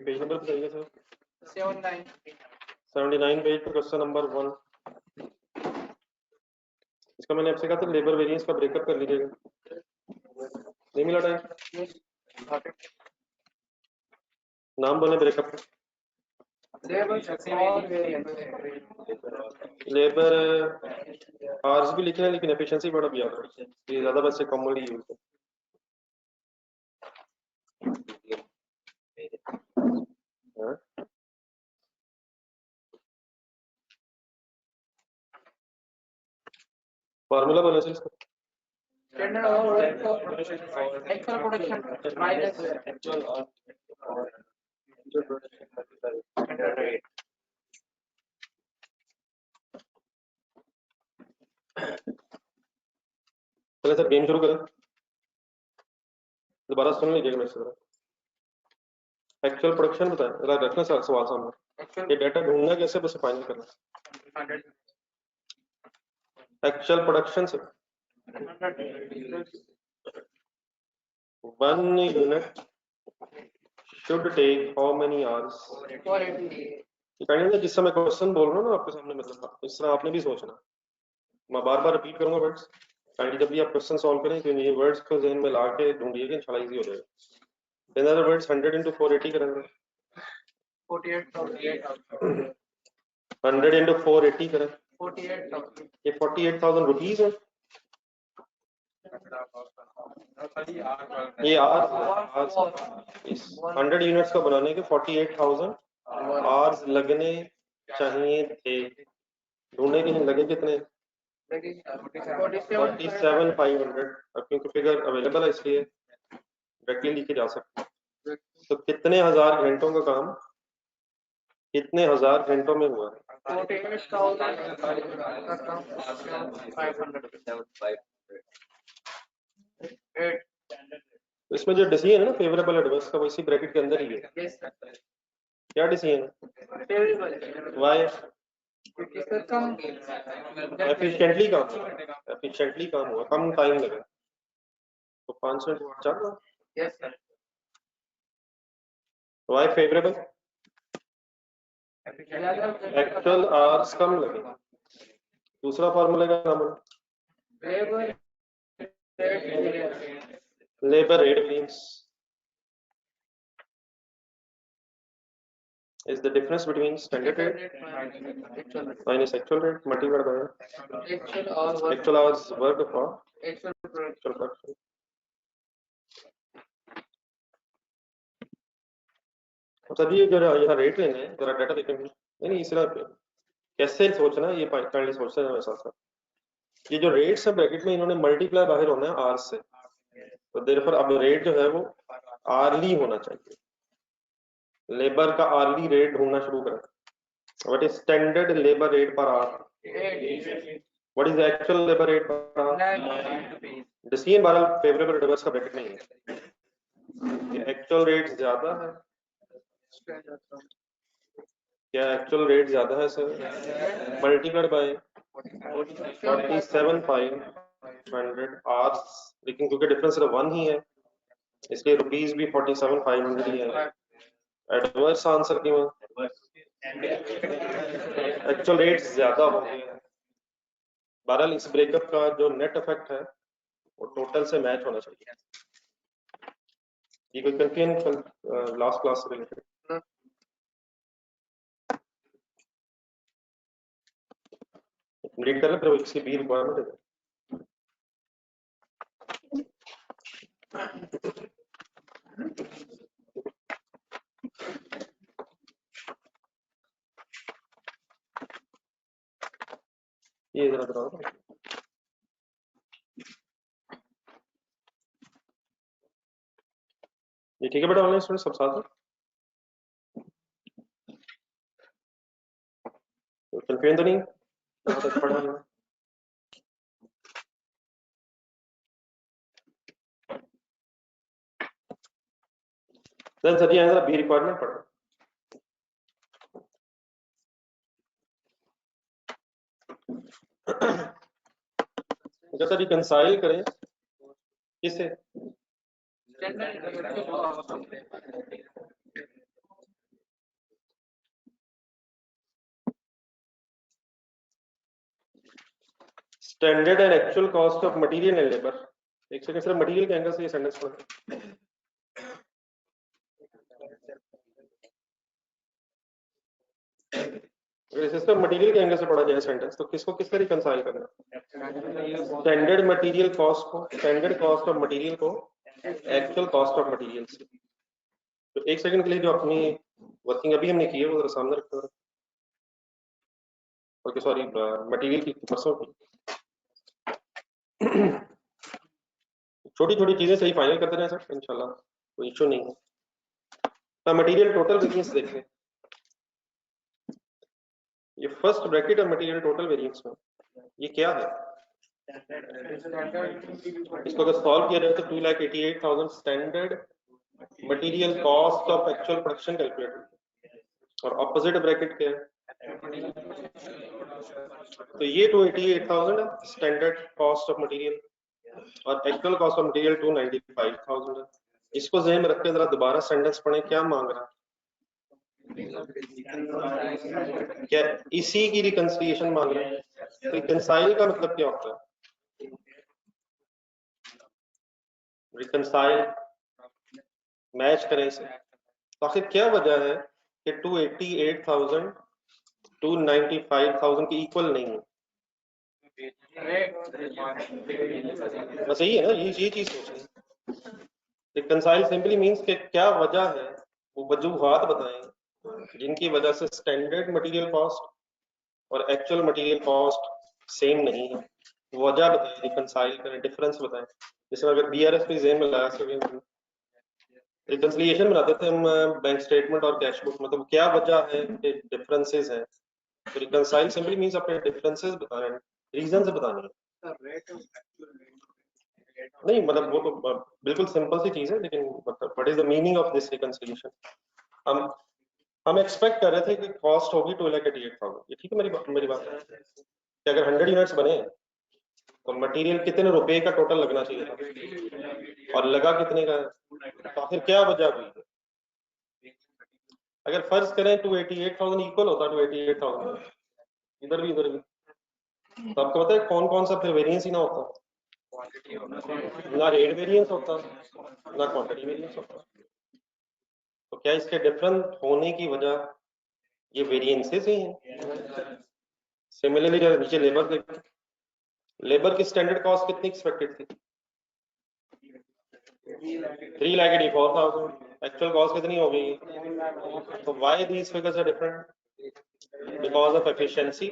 ये page number बताइए sir. 79 page पे क्वेश्चन नंबर 1। इसका मैंने आपसे कहा था लेबर वेरिएंस का ब्रेकअप कर लीजिएगा। नहीं मिला टाइम? नाम बोले ब्रेकअप। लेबर आवर्स भी लिखे हैं लेकिन एफिशिएंसी बड़ा भी आता है, ये ज्यादा बच्चे कॉमनली यूज है। फार्मूला बोले सर इसका। स्टैंडर्ड और एक्चुअल प्रोडक्शन माइनस एक्चुअल और स्टैंडर्ड रेट। चलिए सर गेम शुरू करें। दोबारा सुन लीजिएगा मेरे से। एक्चुअल प्रोडक्शन बताएं, जरा रखना सवाल सामने। ये डाटा ढूंढना कैसे, बस फाइनल करना। एक्चुअल प्रोडक्शन से 1 unit should take how many hours? 480। जिस समय क्वेश्चन बोल रहा हूँ ना आपके सामने, मतलब इस तरह आपने भी सोचना। मैं बार बार रिपीट करूंगा वर्ड्स, जब भी आप क्वेश्चन सॉल्व करें तो ये वर्ड्स को ज़हन में ला के ढूंढिएगा, इंशाल्लाह इजी हो जाएगा। इन अदर वर्ड्स 100 into 480 करेंगे। 48,000। 100 into 480 करें। 48,000। ये 48,000 रुपीज है। ये इस 100 यूनिट्स को बनाने के 48,000 आवर्स लगने चाहिए थे। ढूंढने के लिए लगे कितने? 47,500। अब क्योंकि फिगर अवेलेबल है इसलिए डायरेक्टली लिखे जा सकते हैं। तो कितने हजार घंटों का काम कितने हजार घंटों में हुआ? 48,500। तो इसमें जो डिसीजन है ना फेवरेबल एडवर्स का, वो इसी ब्रैकेट के अंदर ही है। क्या डिसीजन है? वाई? एफिशिएंटली काम हुआ, कम टाइम लगा। तो 500 चल रहा। Why favourable? एक्चुअल आवर्स कम लगे। दूसरा फार्मूला का नाम है labour rate variance is the difference between standard rate minus actual rate multiplied by actual hours worked for actual production. Sir ये जो यहाँ रेट लेना है, जरा डाटा देखेंगे। नहीं इस तरह कैसे सोचना, ये काइंडली सोचते हैं साथ साथ। ये जो रेट्स है ब्रैकेट में, इन्होंने मल्टीप्लाई बाहर होना है आर से, तो देयरफॉर अब रेट जो है वो आरली होना चाहिए। लेबर का आरली रेट ढूंढना शुरू करें। What is standard labour rate per our? What is actual labour rate per our? Decision बहरहाल फेवरेबल एडवर्स का ब्रैकेट नहीं है। एक्चुअल रेट ज्यादा है। क्या एक्चुअल रेट ज्यादा है सर? मल्टीप्लाइड बाय 47,500 आवर्स, लेकिन क्योंकि डिफरेंस सिर्फ 1 ही है इसलिए रुपीस भी 47,500 ही है। एडवर्स आंसर क्यों है? एक्चुअल रेट ज्यादा हो गए हैं। बहरहाल इस ब्रेकअप का जो नेट इफेक्ट है वो टोटल से मैच होना चाहिए। ये कोई कंफ्यूजन लास्ट क्लास से रिलेटेड? कंप्लीट कर ले, फिर इसकी भी रिक्वायरमेंट है। ये जरा बताओ। ये ठीक है बेटा, ऑनलाइन स्टूडेंट सब साथ हैं? कंफ्यूजन तो नहीं पढ़ा है? देन सर ये जरा भी रिक्वायरमेंट पढ़ो। अच्छा सर रिकंसाइल करें किसे? Standard and actual cost of material and labour. एक सेकंड, सिर्फ मटेरियल के एंगल से ये सेंटेंस पढ़ो। अगर सिस्टम मटेरियल के एंगल से पढ़ा जाए सेंटेंस तो किसको किससे रिकंसाइल करना? स्टैंडर्ड मटेरियल कॉस्ट को, स्टैंडर्ड कॉस्ट ऑफ मटेरियल को एक्चुअल कॉस्ट ऑफ मटेरियल से। तो एक सेकंड के लिए जो अपनी वर्किंग अभी हमने की है वो जरा सामने रखो। ओके सॉरी, मटेरियल की परसों की छोटी छोटी चीजें सही फाइनल करते रहे सर, इंशाल्लाह कोई इशू नहीं है। तो मटेरियल टोटल वेरिएंस देखते हैं। ये फर्स्ट ब्रैकेट है मटेरियल टोटल वेरिएंस में, ये क्या है? इसको अगर सॉल्व किया जाए तो 2,88,000 standard material cost of actual production calculated, और ऑपोजिट ब्रैकेट क्या है? तो ये 288,000 है स्टैंडर्ड कॉस्ट ऑफ मटेरियल, और एक्चुअल कॉस्ट ऑफ मटेरियल 295,000 है। इसको ज़हन में रख के जरा दोबारा सेंटेंस पढ़ें, क्या मांग रहा है? क्या इसी की रिकंसिलिएशन मांग रहे हैं? रिकंसाइल का मतलब क्या होता है? रिकंसाइल मैच करें इसे। तो आखिर क्या वजह है कि 288,000 295,000 के इक्वल नहीं है? बस यही है ना, ये चीज सोचनी। रिकंसाइल सिंपली मींस कि क्या वजह है, वो वजूहात बताएं जिनकी वजह से स्टैंडर्ड मटेरियल कॉस्ट और एक्चुअल मटेरियल कॉस्ट सेम नहीं है। वजह बताएं, रिकंसाइल करें, डिफरेंस बताएं। जैसे अगर बीआरएस पे जेन में लाया सके, रिकंसिलिएशन बनाते थे हम बैंक स्टेटमेंट और कैश बुक में, तो क्या वजह है कि डिफरेंसेस हैं। तो रिकंसाइल सिंपली मींस अपने डिफरेंसेस बताने हैं, रीजंस बताने हैं। नहीं मतलब वो तो बिल्कुल सिंपल सी चीज है, लेकिन मतलब what is the meaning of this reconciliation? हम एक्सपेक्ट कर रहे थे कि कॉस्ट होगी 2,88,000, ये ठीक है मेरी बात है कि अगर 100 यूनिट्स बने तो मटेरियल कितने रुपए का टोटल लगना चाहिए था, और लगा कितने का? तो आखिर क्या वजह हुई है? अगर फर्ज करें 288,000 इक्वल होता 288,000, इधर भी, तो आपको पता है कौन कौन सा फिर वेरिएंस ही ना होता? ना रेट वेरिएंस होता, ना क्वांटिटी वेरिएंस होता। तो क्या इसके डिफरेंट होने की वजह ये वेरिएंसेस ही हैं? सिमिलरली नीचे लेबर देखो, लेबर की स्टैंडर्ड कॉस्ट कितनी एक्सपेक्टेड थी? 3,84,000, एक्चुअल कॉस्ट कितनी हो गई? तो why these figures are different? Because of efficiency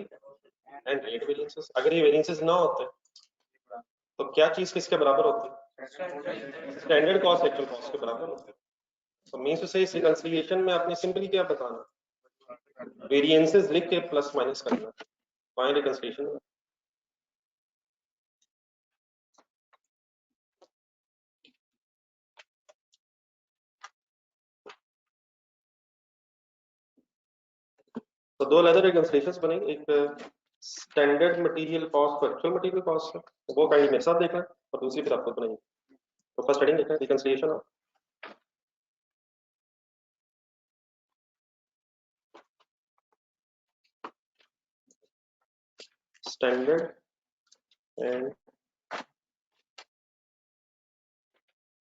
and rate variances. अगर ये वेरिएंसेस ना होते तो क्या चीज किसके बराबर होती? स्टैंडर्ड कॉस्ट एक्चुअल कॉस्ट के बराबर होती। तो मींस टू से इस रिकंसिलिएशन में आपने सिंपली क्या बताना, वेरिएंसेस लिख के प्लस माइनस करना फाइनल रिकंसिलिएशन में। तो दो अलग रिकंसिलिएशंस बनेंगे, एक standard material cost per actual material cost है, वो काइंडली मेरे साथ देखना, और दूसरी फिर आपको बनाएंगे। तो फर्स्ट हेडिंग देखना, reconciliation of standard and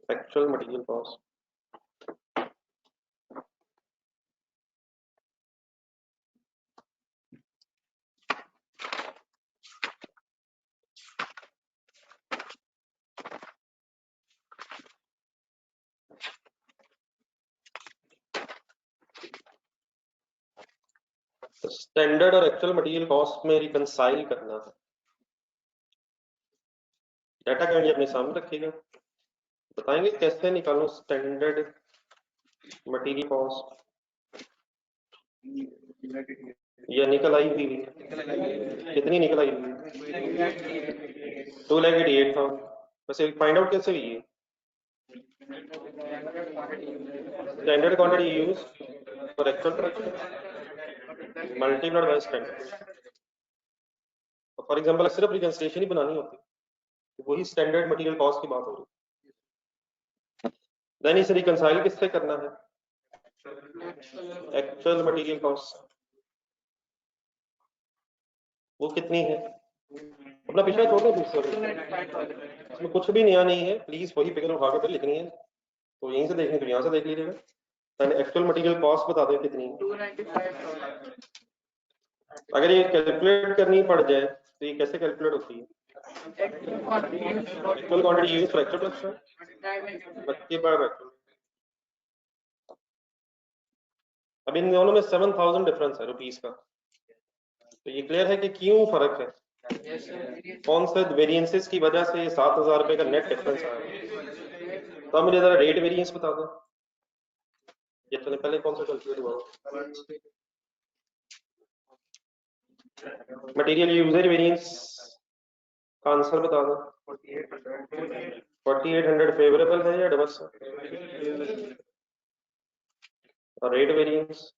actual material cost. तो स्टैंडर्ड और एक्चुअल मटेरियल कॉस्ट में रिकंसाइल करना है। डाटा काइंडली अपने सामने रखिएगा, बताएंगे कैसे निकालो स्टैंडर्ड मटेरियल कॉस्ट। ये निकल आई हुई कितनी निकल आई हुई? 2,88,000। वैसे फाइंड आउट कैसे हुई है? Standard quantity use for actual production multiplied by standard. For example सिर्फ रिकंसिलिएशन ही बनानी होती तो वही स्टैंडर्ड मटेरियल कॉस्ट की बात हो रही। देन इसे रिकंसाइल किससे करना है? Actual material cost. वो कितनी है? अपना पिछला छोड़ दो, 295,000 इसमें कुछ भी नया नहीं है, प्लीज वही फिगर उठा के फिर लिखनी है, तो यहीं से देखनी तो यहाँ से देख लीजिएगा। पहले एक्चुअल मटेरियल कॉस्ट बता दें कितनी है। 295,000 अगर ये कैलकुलेट करनी पड़ जाए तो ये कैसे कैलकुलेट होती है? actual quantity used for actual quantity use for actual production dimension बच्चे बाय एक्चुअल। अब इन दोनों में 7,000 डिफरेंस है रुपीस का, तो ये क्लियर है कि क्यों फर्क है, yes sir कौन से वेरिएंसेस की वजह से 7,000 रुपए का नेट डिफरेंस आया। तो मुझे जरा रेट वेरिएंस बता दो, ये चले पहले कौन सा कैलकुलेट हुआ, मटेरियल यूजेज वेरिएंस का आंसर बता दो। 4800 फेवरेबल है या एडवर्स है, और रेट वेरिएंस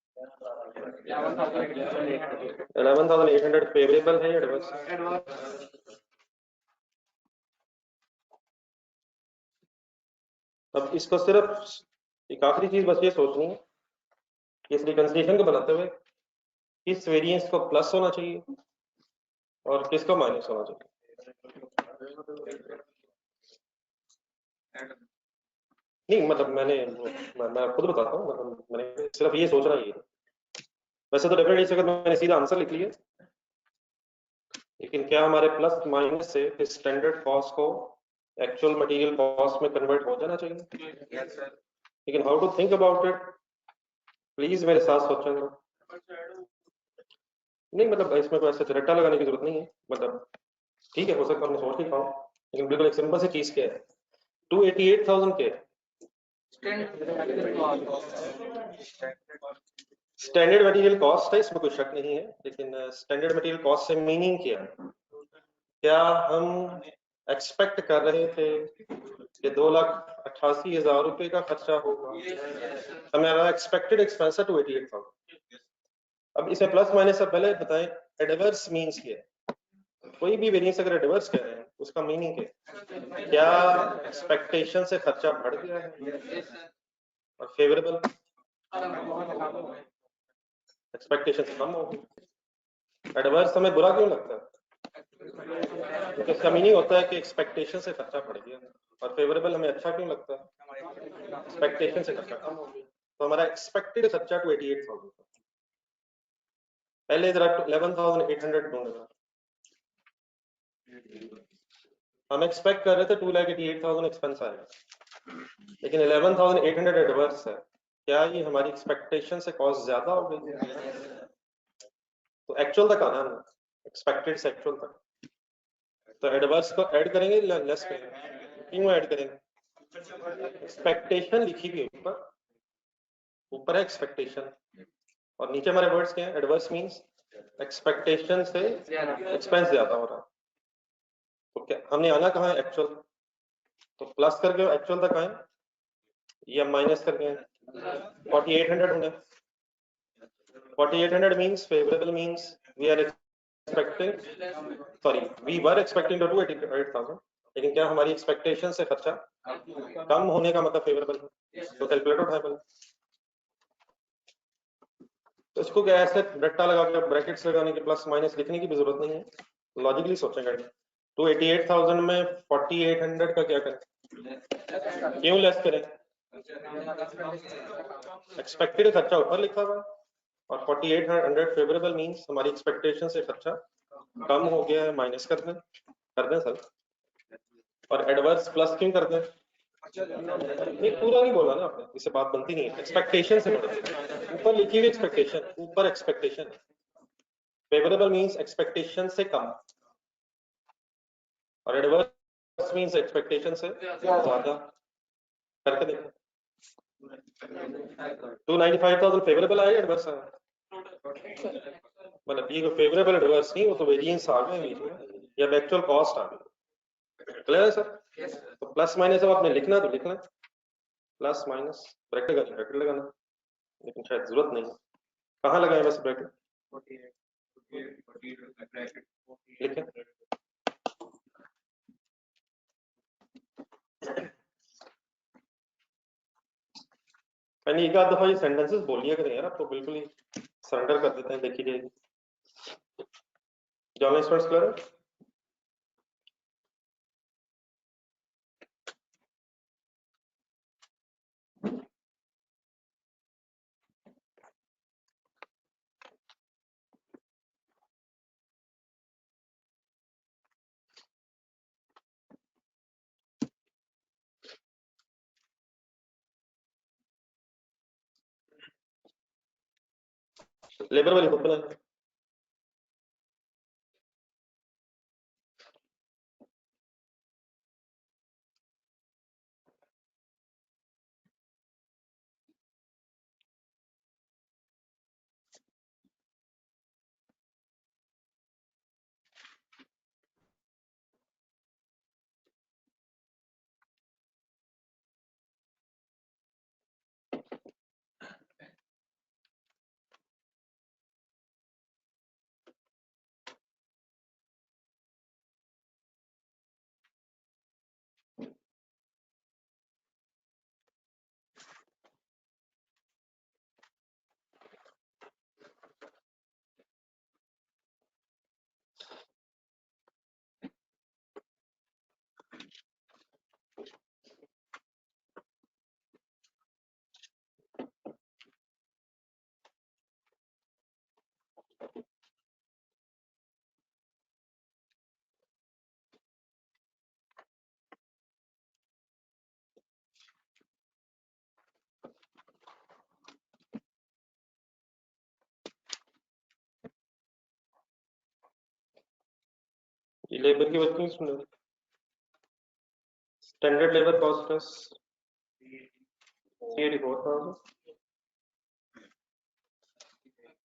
11,800 फेवरेबल है या एडवर्स है। अब इसको सिर्फ एक आखिरी चीज बस ये सोचनी है कि इस रिकंसिलिएशन को बनाते हुए किस वेरिएंस को प्लस होना चाहिए और किसको माइनस होना चाहिए। नहीं मतलब मैं खुद बताता हूँ, मतलब मैंने सिर्फ ये सोचना ही है। वैसे तो डेफिनेटली इस वक्त मैंने सीधा आंसर लिख लिया, लेकिन क्या हमारे प्लस माइनस से स्टैंडर्ड कॉस्ट को एक्चुअल मटेरियल कॉस्ट में कन्वर्ट हो जाना चाहिए। yes sir लेकिन how to think about it, please मेरे साथ सोचो जरा। नहीं मतलब इसमें कोई ऐसा रट्टा लगाने की जरूरत नहीं है, मतलब ठीक है हो सकता है आपने सोच नहीं पाओ, लेकिन बिल्कुल एक सिंपल सी चीज क्या है, 288,000 के स्टैंडर्ड मटेरियल कॉस्ट है, इसमें कोई शक नहीं है, लेकिन स्टैंडर्ड मटेरियल कॉस्ट से मीनिंग क्या है? क्या हम एक्सपेक्ट कर रहे थे कि 2,88,000 रुपए का खर्चा होगा, हमारा एक्सपेक्टेड एक्सपेंस है 288,000। अब इसमें प्लस माइनस से पहले बताएं एडवर्स मीन्स क्या है, कोई भी वेरिएंस अगर एडवर्स कह रहे हैं उसका मीनिंग क्या है? क्या एक्सपेक्टेशन से खर्चा बढ़ गया है और फेवरेबल एक्सपेक्टेशन से कम हो गया। एडवर्स हमें बुरा क्यों लगता है? क्योंकि इसका मीनिंग होता है कि एक्सपेक्टेशन से खर्चा बढ़ गया, और फेवरेबल हमें अच्छा क्यों लगता है? एक्सपेक्टेशन से खर्चा कम हो गया। तो हमारा एक्सपेक्टेड खर्चा 288,000, पहले जरा 11,800 ढूंढेगा। हम एक्सपेक्ट कर रहे थे 2,88,000 एक्सपेंस आएगा, लेकिन 11,800 एडवर्स है। क्या ये हमारी एक्सपेक्टेशन से कॉस्ट ज्यादा हो गई? तो एक्चुअल तक आना है, एक्सपेक्टेड से एक्चुअल तक, तो एडवर्स को ऐड करेंगे लेस करेंगे? क्यों ऐड करेंगे? एक्सपेक्टेशन लिखी हुई है ऊपर, ऊपर है एक्सपेक्टेशन और नीचे हमारे वर्ड्स क्या है? एडवर्स मींस एक्सपेक्टेशन से एक्सपेंस ज्यादा हो रहा है। तो क्या हमने आना कहाँ है? एक्चुअल, तो प्लस करके एक्चुअल तक आए या माइनस करके 4800 होंगे। 4800 means favorable means we are expecting, sorry we were expecting to 288,000, लेकिन क्या हमारी एक्सपेक्टेशन से खर्चा कम होने का मतलब फेवरेबल है? तो कैलकुलेटर उठाए पहले, तो इसको क्या ऐसे रट्टा लगा के ब्रैकेट्स लगाने की प्लस माइनस लिखने की भी जरूरत नहीं है, लॉजिकली सोचेंगे। 288,000 में 4800 का क्या करें? क्यों लेस करें? एक्सपेक्टेड खर्चा ऊपर लिखा हुआ और 4800 फेवरेबल मींस हमारी एक्सपेक्टेशन से खर्चा कम हो गया है, माइनस कर दें सर। और एडवर्स प्लस क्यों कर दें? नहीं पूरा नहीं बोला ना आपने, इससे बात बनती नहीं है। एक्सपेक्टेशन से बढ़ा, ऊपर लिखी हुई एक्सपेक्टेशन, ऊपर एक्सपेक्टेशन, फेवरेबल मींस एक्सपेक्टेशन से कम और एडवर्स मींस एक्सपेक्टेशन से ज्यादा। करके देखो 295,000 फेवरेबल आया एडवर्स आया? मतलब ये फेवरेबल एडवर्स नहीं, वो तो वेरिएंस आ गए बीच में या एक्चुअल कॉस्ट आ गई। क्लियर है सर? तो प्लस माइनस अब आपने लिखना तो लिखना, प्लस माइनस ब्रैकेट लगाना, लेकिन शायद जरूरत नहीं है। कहाँ लगाए वैसे ब्रैकेट? लिखें मैंने एक आध दफा ये सेंटेंसेस बोल लिया करें यार, आप तो बिल्कुल ही सरेंडर कर देते हैं। देखिए जर्नल स्टूडेंट्स क्लियर है? लेबर वाली खुद बनाए। ये लेबर की वर्किंग सुन रहे, standard labour cost plus 84,000,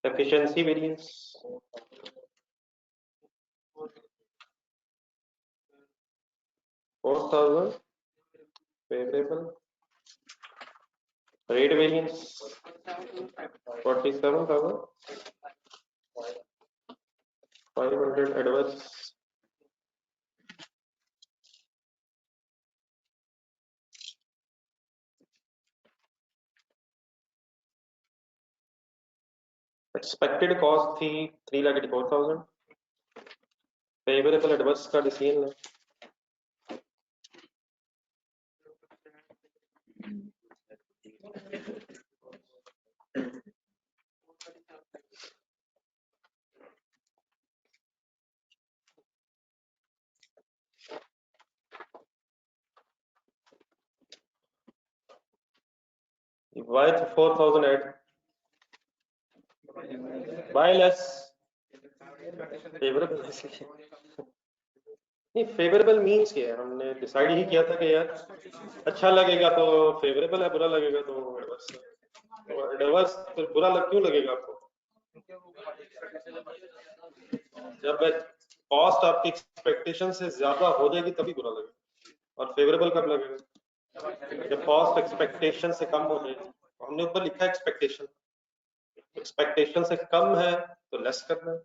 efficiency variance 4,000, favourable rate variance 47,000, 500 adverse, expected cost थी 3,84,000, फेवरेबल एडवर्स का डिसीजन है why 4,000 add why less favourable नहीं, फेवरेबल मीन्स क्या है, हमने डिसाइड ही किया था कि यार अच्छा लगेगा तो फेवरेबल है, बुरा लगेगा तो एडवर्स है। तो एडवर्स फिर बुरा क्यों लगेगा आपको? जब कॉस्ट आपकी एक्सपेक्टेशन से ज्यादा हो जाएगी तभी बुरा लगेगा, और फेवरेबल कब लगेगा? जब कॉस्ट एक्सपेक्टेशन से कम हो जाएगी। हमने ऊपर लिखा एक्सपेक्टेशन, एक्सपेक्टेशन से कम है तो लेस करना है,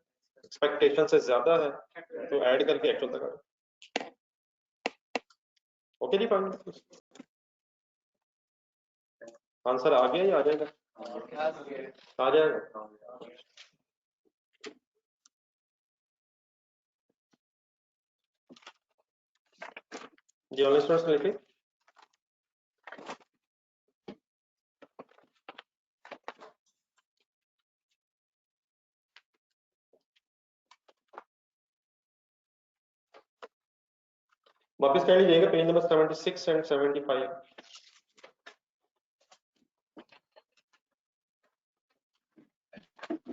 एक्सपेक्टेशन से ज्यादा है तो ऐड करके एक्चुअल तक आना। ओके जी, फाइन। आंसर आ गया या आ जाएगा? आ जाएगा। जी ऑनलाइन स्टूडेंट्स लेके वापस कर लीजिएगा पेज नंबर 76 एंड 75।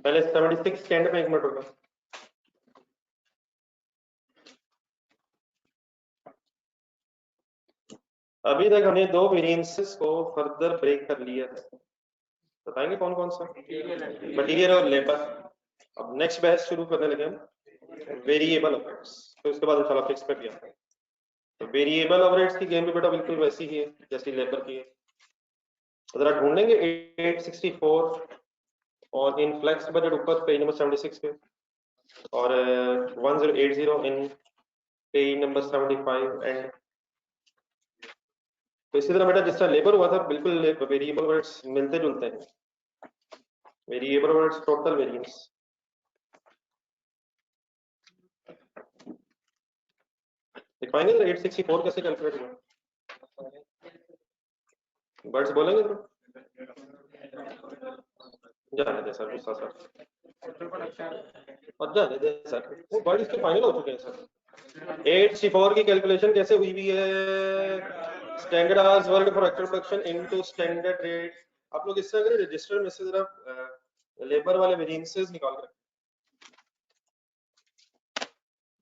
पहले 76 के एंड पे 1 मिनट होगा। अभी तक हमने दो वेरिएंसेस को फर्दर ब्रेक कर लिया है, बताएंगे कौन कौन सा? मटेरियल और लेबर। अब नेक्स्ट बहस शुरू करने लगे हम वेरिएबल ओवरहेड्स, तो उसके बाद इंशाल्लाह फिक्स कर दिया। तो वेरिएबल ओवरहेड्स की गेम भी बेटा बिल्कुल वैसी ही है जैसी लेबर की है। जरा ढूंढेंगे 864 और इन फ्लेक्स बजट ऊपर पेज नंबर 76 पे, और 1080 इन पेज नंबर 75 एंड। तो इसी तरह बेटा जिस तरह लेबर हुआ था बिल्कुल वेरिएबल ओवरहेड्स मिलते जुलते हैं। वेरिएबल ओवरहेड्स टोटल वेरिएंस देख पाएंगे तो 864 कैसे कैलकुलेट हुआ? वर्ड्स बोलेंगे तो जाने दे सर, गुस्सा सर, और जाने दे सर, वो वर्ड इसके फाइनल हो चुके हैं सर। 864 की कैलकुलेशन कैसे हुई भी है? Standard hours world for actual production into standard rate. आप लोग इससे अगर रजिस्टर में से जरा लेबर वाले वेरिएंसेस निकाल कर,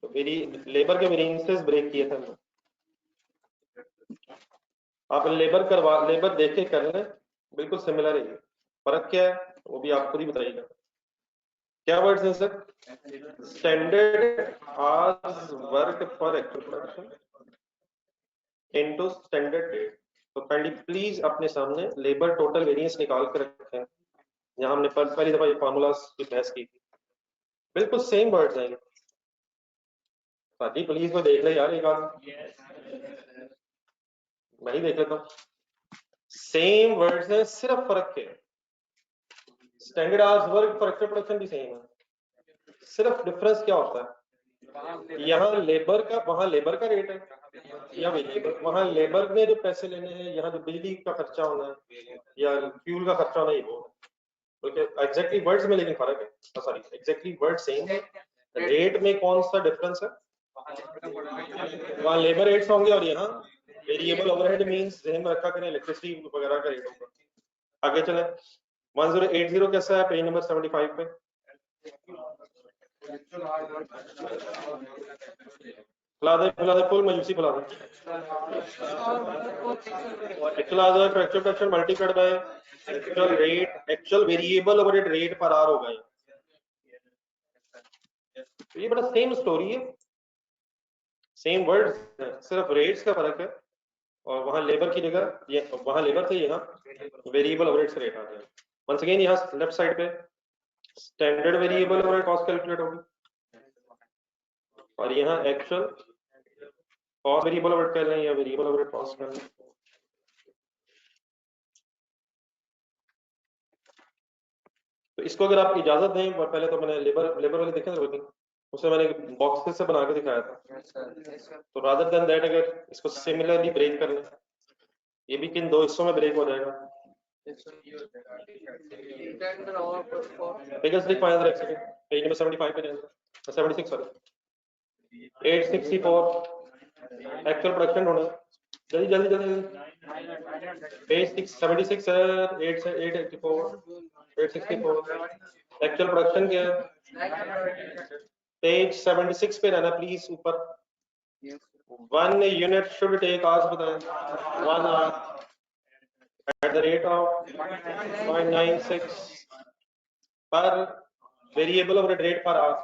तो मेरी लेबर के वेरिएंसेस ब्रेक किए थे हमने। आप लेबर देख के कर लें, बिल्कुल सिमिलर है। फर्क क्या है वो भी आप खुद ही बताइएगा। क्या वर्ड्स हैं sir? Standard hours work for actual production into standard rate. तो काइंडली प्लीज अपने सामने लेबर टोटल वेरिएंस निकाल कर रखें। यहाँ हमने पहली दफा ये फार्मूलास की बहस की थी, बिल्कुल सेम वर्ड्स हैं। साथी प्लीज को देख ले यार एक बार, मैं ही देख लेता हूँ। सेम वर्ड्स हैं, सिर्फ फर्क है standard hours work for actual production भी सेम है, सिर्फ डिफरेंस क्या होता है, यहाँ लेबर का, वहां लेबर का रेट है, या वहां लेबर ने जो पैसे लेने हैं, यहाँ जो बिजली का खर्चा होना है या फ्यूल का खर्चा होना है, वो एग्जैक्टली वर्ड्स में लेकिन फर्क है। सॉरी, एग्जैक्टली वर्ड सेम है, रेट में कौन सा डिफरेंस है? वहाँ लेबर रेट्स होंगे और यहाँ वेरिएबल ओवरहेड मींस ध्यान में रखा करें इलेक्ट्रिसिटी वगैरह का रेट होगा। आगे चले, 1080 कैसा है पेज नंबर 75 पे? फिला दे फुल मयूसी फिला दे। Actual hour fracture fraction multiplied by actual rate, actual variable overhead rate per hour होगा। ये बड़ा सेम स्टोरी है, सेम वर्ड्स, सिर्फ रेट्स का फर्क है। और वहां लेबर की जगह, वहां लेबर थे, यहाँ वेरिएबल ओवरहेड रेट आ जाए। वंस अगेन यहाँ लेफ्ट साइड पे standard variable overhead cost calculate होगी और यहाँ एक्चुअल कॉस्ट वेरिएबल ओवरहेड कर लें या वेरिएबल ओवरहेड कॉस्ट कर लें। तो इसको अगर आप इजाजत दें, पहले तो मैंने लेबर वाले देखे थे वर्किंग, उसे मैंने बॉक्सेस से बना के दिखाया था। तो रादर देन दैट अगर इसको सिमिलरली ब्रेक कर लें, ये भी किन दो हिस्सों में ब्रेक हो जाएगा। फिगर्स लिख पाए एक सेकंड, पेज नंबर 75 पे जाएंगे, 76 सॉरी, 864 एक्चुअल प्रोडक्शन होना, जल्दी जल्दी जल्दी, पेज 76 है, 884 864 एक्चुअल प्रोडक्शन क्या है? पेज 76 पे रहना प्लीज ऊपर। 1 यूनिट शुड टेक आवर्स बताएं, 1 hour at the rate of 0.96 पर variable overhead rate per hour.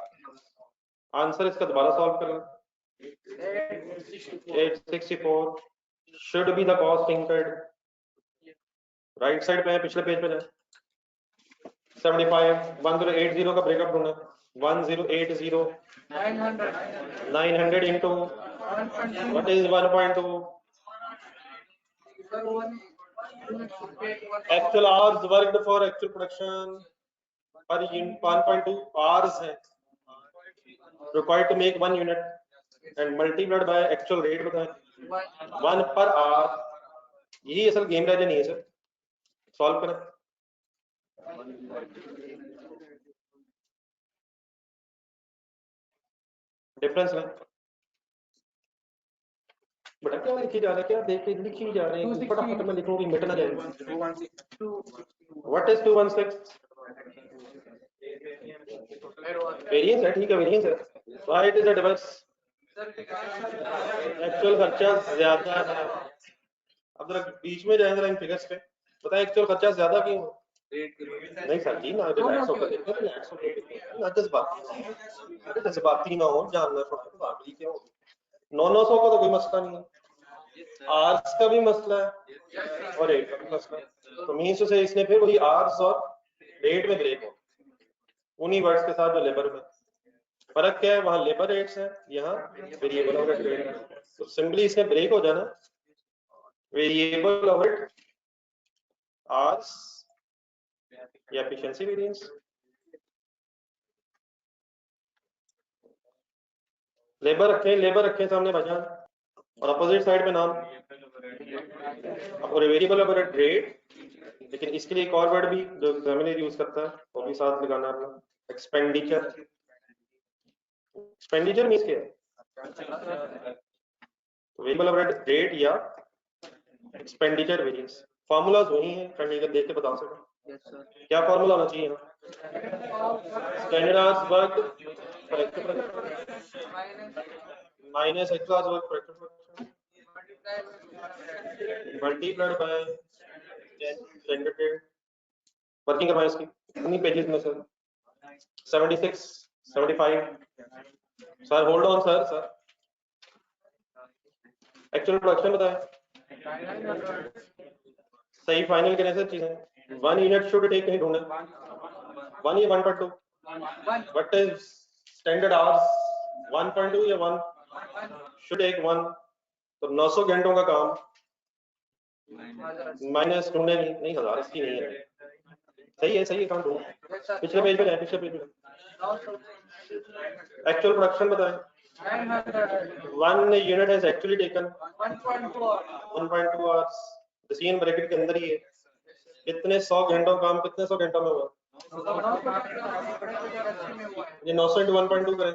Answer इसका दोबारा सॉल्व करना, 864 should be the cost incurred, right side पे है, पिछले पेज पे जाए। 75 1080 का ब्रेकअप ढूंढना, 1080 900 into what is 1.2 actual hours worked for actual production per unit 1.2 hours है required to make 1 unit and multiplied by actual rate बताएं 1 per hour। यही असल गेम रह नहीं है सर, सॉल्व करें। डिफरेंस में बड़ा क्या लिखी जा रहा है, क्या देख के लिखी जा रहे हैं, फटाफट में लिखूंगी मिट ना जाए। What is 216? वेरिएंस है, ठीक है वेरिएंस है, why it is a difference? Actual खर्चा ज्यादा है। अब जरा बीच में जाए जरा इन फिगर्स पे, बताएं एक्चुअल खर्चा ज्यादा क्यों? नहीं सर जी, ना रिलैक्स होकर देखो, रिलैक्स होकर देखो, ना जज्बाती ना हो, जानना थोड़ा तो बाकी क्या हो। 900 का तो कोई मसला नहीं है, आर्स का भी मसला है और रेट का भी मसला है। तो मीन्स से इसने फिर वही आर्स और रेट में ब्रेक हो, उन्हीं वर्ड्स के साथ जो लेबर में फर्क क्या है, वहां लेबर रेट्स है, यहाँ वेरिएबल ओवरहेड रेट है। तो सिंपली इसमें ब्रेक हो जाना, वेरिएबल ओवरहेड आर्स या एफिशिएंसी वेरिएंस। लेबर रखें सामने भाईजान और अपोजिट साइड में नाम और वेरिएबल ओवरहेड रेट। लेकिन इसके लिए एक और वर्ड भी जो एग्जामिनर यूज करता है वो भी साथ लगाना है अपना, एक्सपेंडिचर। एक्सपेंडिचर मींस क्या है? वेरिएबल ओवरहेड रेट या एक्सपेंडिचर वेरिएंस, फार्मूलाज वही हैं, करने का देख के बता सकते। Yes, sir. क्या फॉर्मूला होना चाहिए यहाँ? Standard hours work minus actual hours work multiplied by standard working करवाएं इसकी कितनी पेजेस में sir? 76 75 sir hold on sir actual production बताएं सही फाइनल करने से चीजें 1 यूनिट शुड टेक कहीं ढूंढे 1 या 1.2 व्हाट इज स्टैंडर्ड आवर्स 1.2 या 1 शुड टेक 1 तो 900 घंटों का काम माइनस ढूंढे नहीं 1000 इसकी नहीं है सही है काम ढूंढो पिछले पेज पे जाए पिछले पेज पे एक्चुअल प्रोडक्शन बताएं 1 unit has actually taken 1.2 hours seen bracket के अंदर ही है कितने 100 घंटों काम कितने 100 घंटों में हुआ ये 900 into 1.2 करें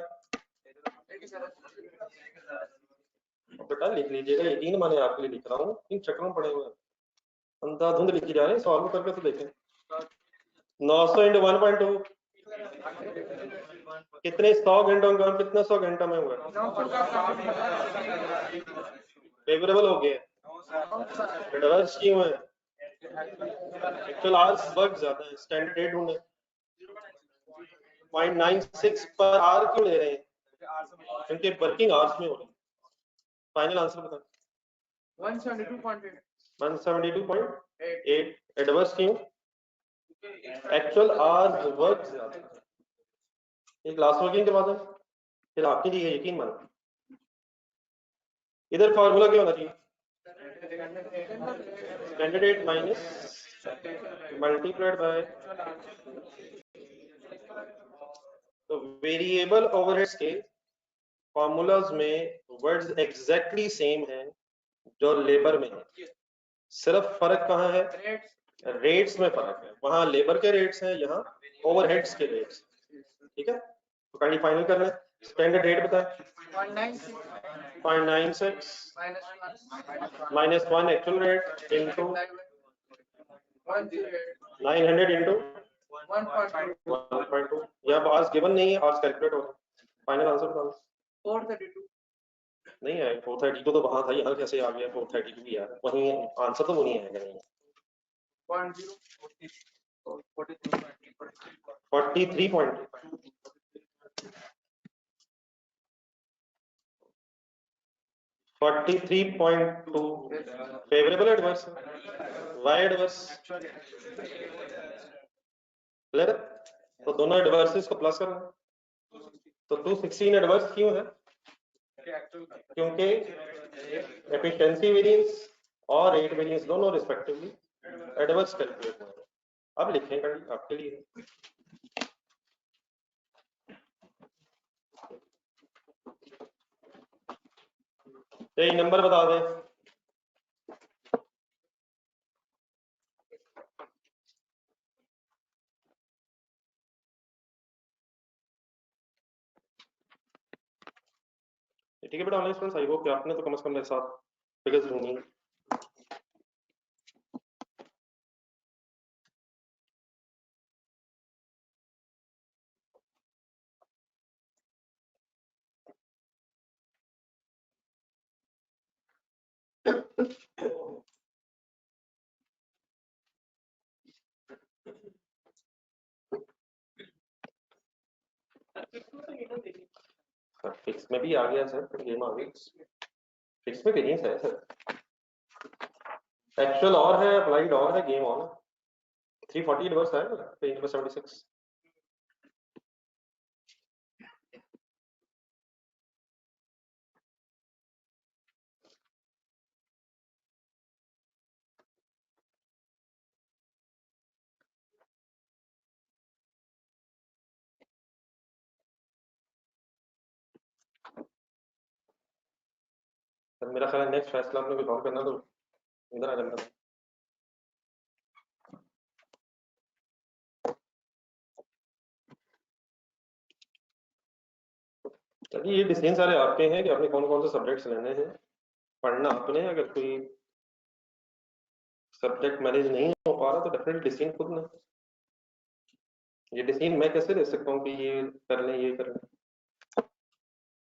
बेटा लिख लीजिएगा यकीन माने आपके लिए लिख रहा हूँ इन चक्रों पड़े हुए अंधाधुंध लिखी जा रहे हैं सॉल्व करके तो देखें 900 into 1.2 कितने 100 घंटों का कितने 100 घंटा में हुआ फेवरेबल हो गया रिवर्स क्यों है एक्चुअल आवर्स वर्क ज्यादा है स्टैंडर्ड रेट ढूंढे 0.96 पर आवर क्यों ले रहे हैं क्योंकि वर्किंग आवर्स में हो रही है फाइनल आंसर बता 172.8 एडवर्स क्यों एक्चुअल आवर्स वर्क ज्यादा एक क्लास वर्किंग करवा दो फिर आपके लिए यकीन मानो इधर फार्मूला क्या होना चाहिए standard rate minus multiplied by तो वेरिएबल ओवरहेड्स के फॉर्मूलाज में वर्ड्स एग्जैक्टली सेम हैं जो लेबर में है सिर्फ फर्क कहाँ है रेट्स में फर्क है वहां लेबर के रेट्स हैं यहाँ ओवरहेड्स के रेट्स ठीक है तो काइंडली फाइनल कर रहे हैं स्टैंडर्ड रेट बताएं 0.96 minus 1 actual rate into 900 into 1.2 यहाँ आवर्स गिवन नहीं है आवर्स कैलकुलेट हो रहा है फाइनल आंसर बताओ 432 नहीं है 432 तो वहां था यहाँ कैसे आ गया 432 यार वहीं आंसर तो वही है नहीं 43 point 43.2 favourable adverse why adverse clear तो दोनों एडवर्सेस को प्लस करना तो 216 एडवर्स क्यों है क्योंकि एफिशिएंसी वेरिएंस और रेट वेरिएंस दोनों रिस्पेक्टिवली एडवर्स कैलकुलेट हुए अब लिखेंगे आपके लिए यही नंबर बता दें ठीक है बेटा ऑनलाइन स्टूडेंट्स आई होप कि आपने तो कम से कम मेरे साथ फिगर्स ढूंढी फिक्स में भी आ गया सर गेम आ गई फिक्स में वेरिएंस है सर एक्चुअल और है अप्लाइड और है गेम और है 340 एडवर्स है पेज नंबर 76 सर मेरा ख्याल है नेक्स्ट फैसला आपने कुछ और करना तो इधर आ जाना चलिए ये डिसीजन सारे आपके हैं कि आपने कौन कौन से सब्जेक्ट्स लेने हैं पढ़ना आपने अगर कोई सब्जेक्ट मैनेज नहीं हो पा रहा तो डेफिनेटली डिसीजन खुद ना, ये डिसीजन मैं कैसे ले सकता हूँ कि ये कर लें ये कर लें।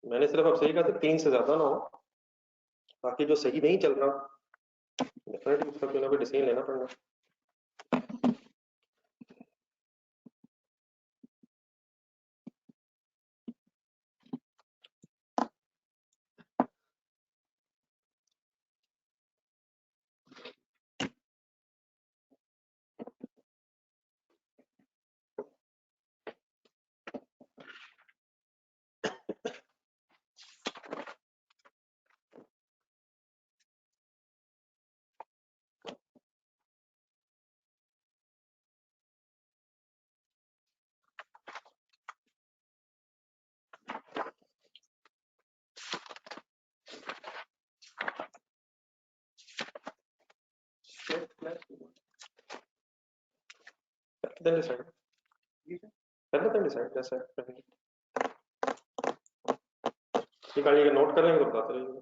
मैंने सिर्फ अब सही कहा था 3 से ज्यादा ना हो, बाकी जो सही नहीं चल रहा डेफिनेटली उसका कोई ना कोई डिसीजन लेना पड़ेगा। Then decide. पहले then decide कैसा है। निकालिएगा, नोट कर लेंगे तो बताते रहिएगा।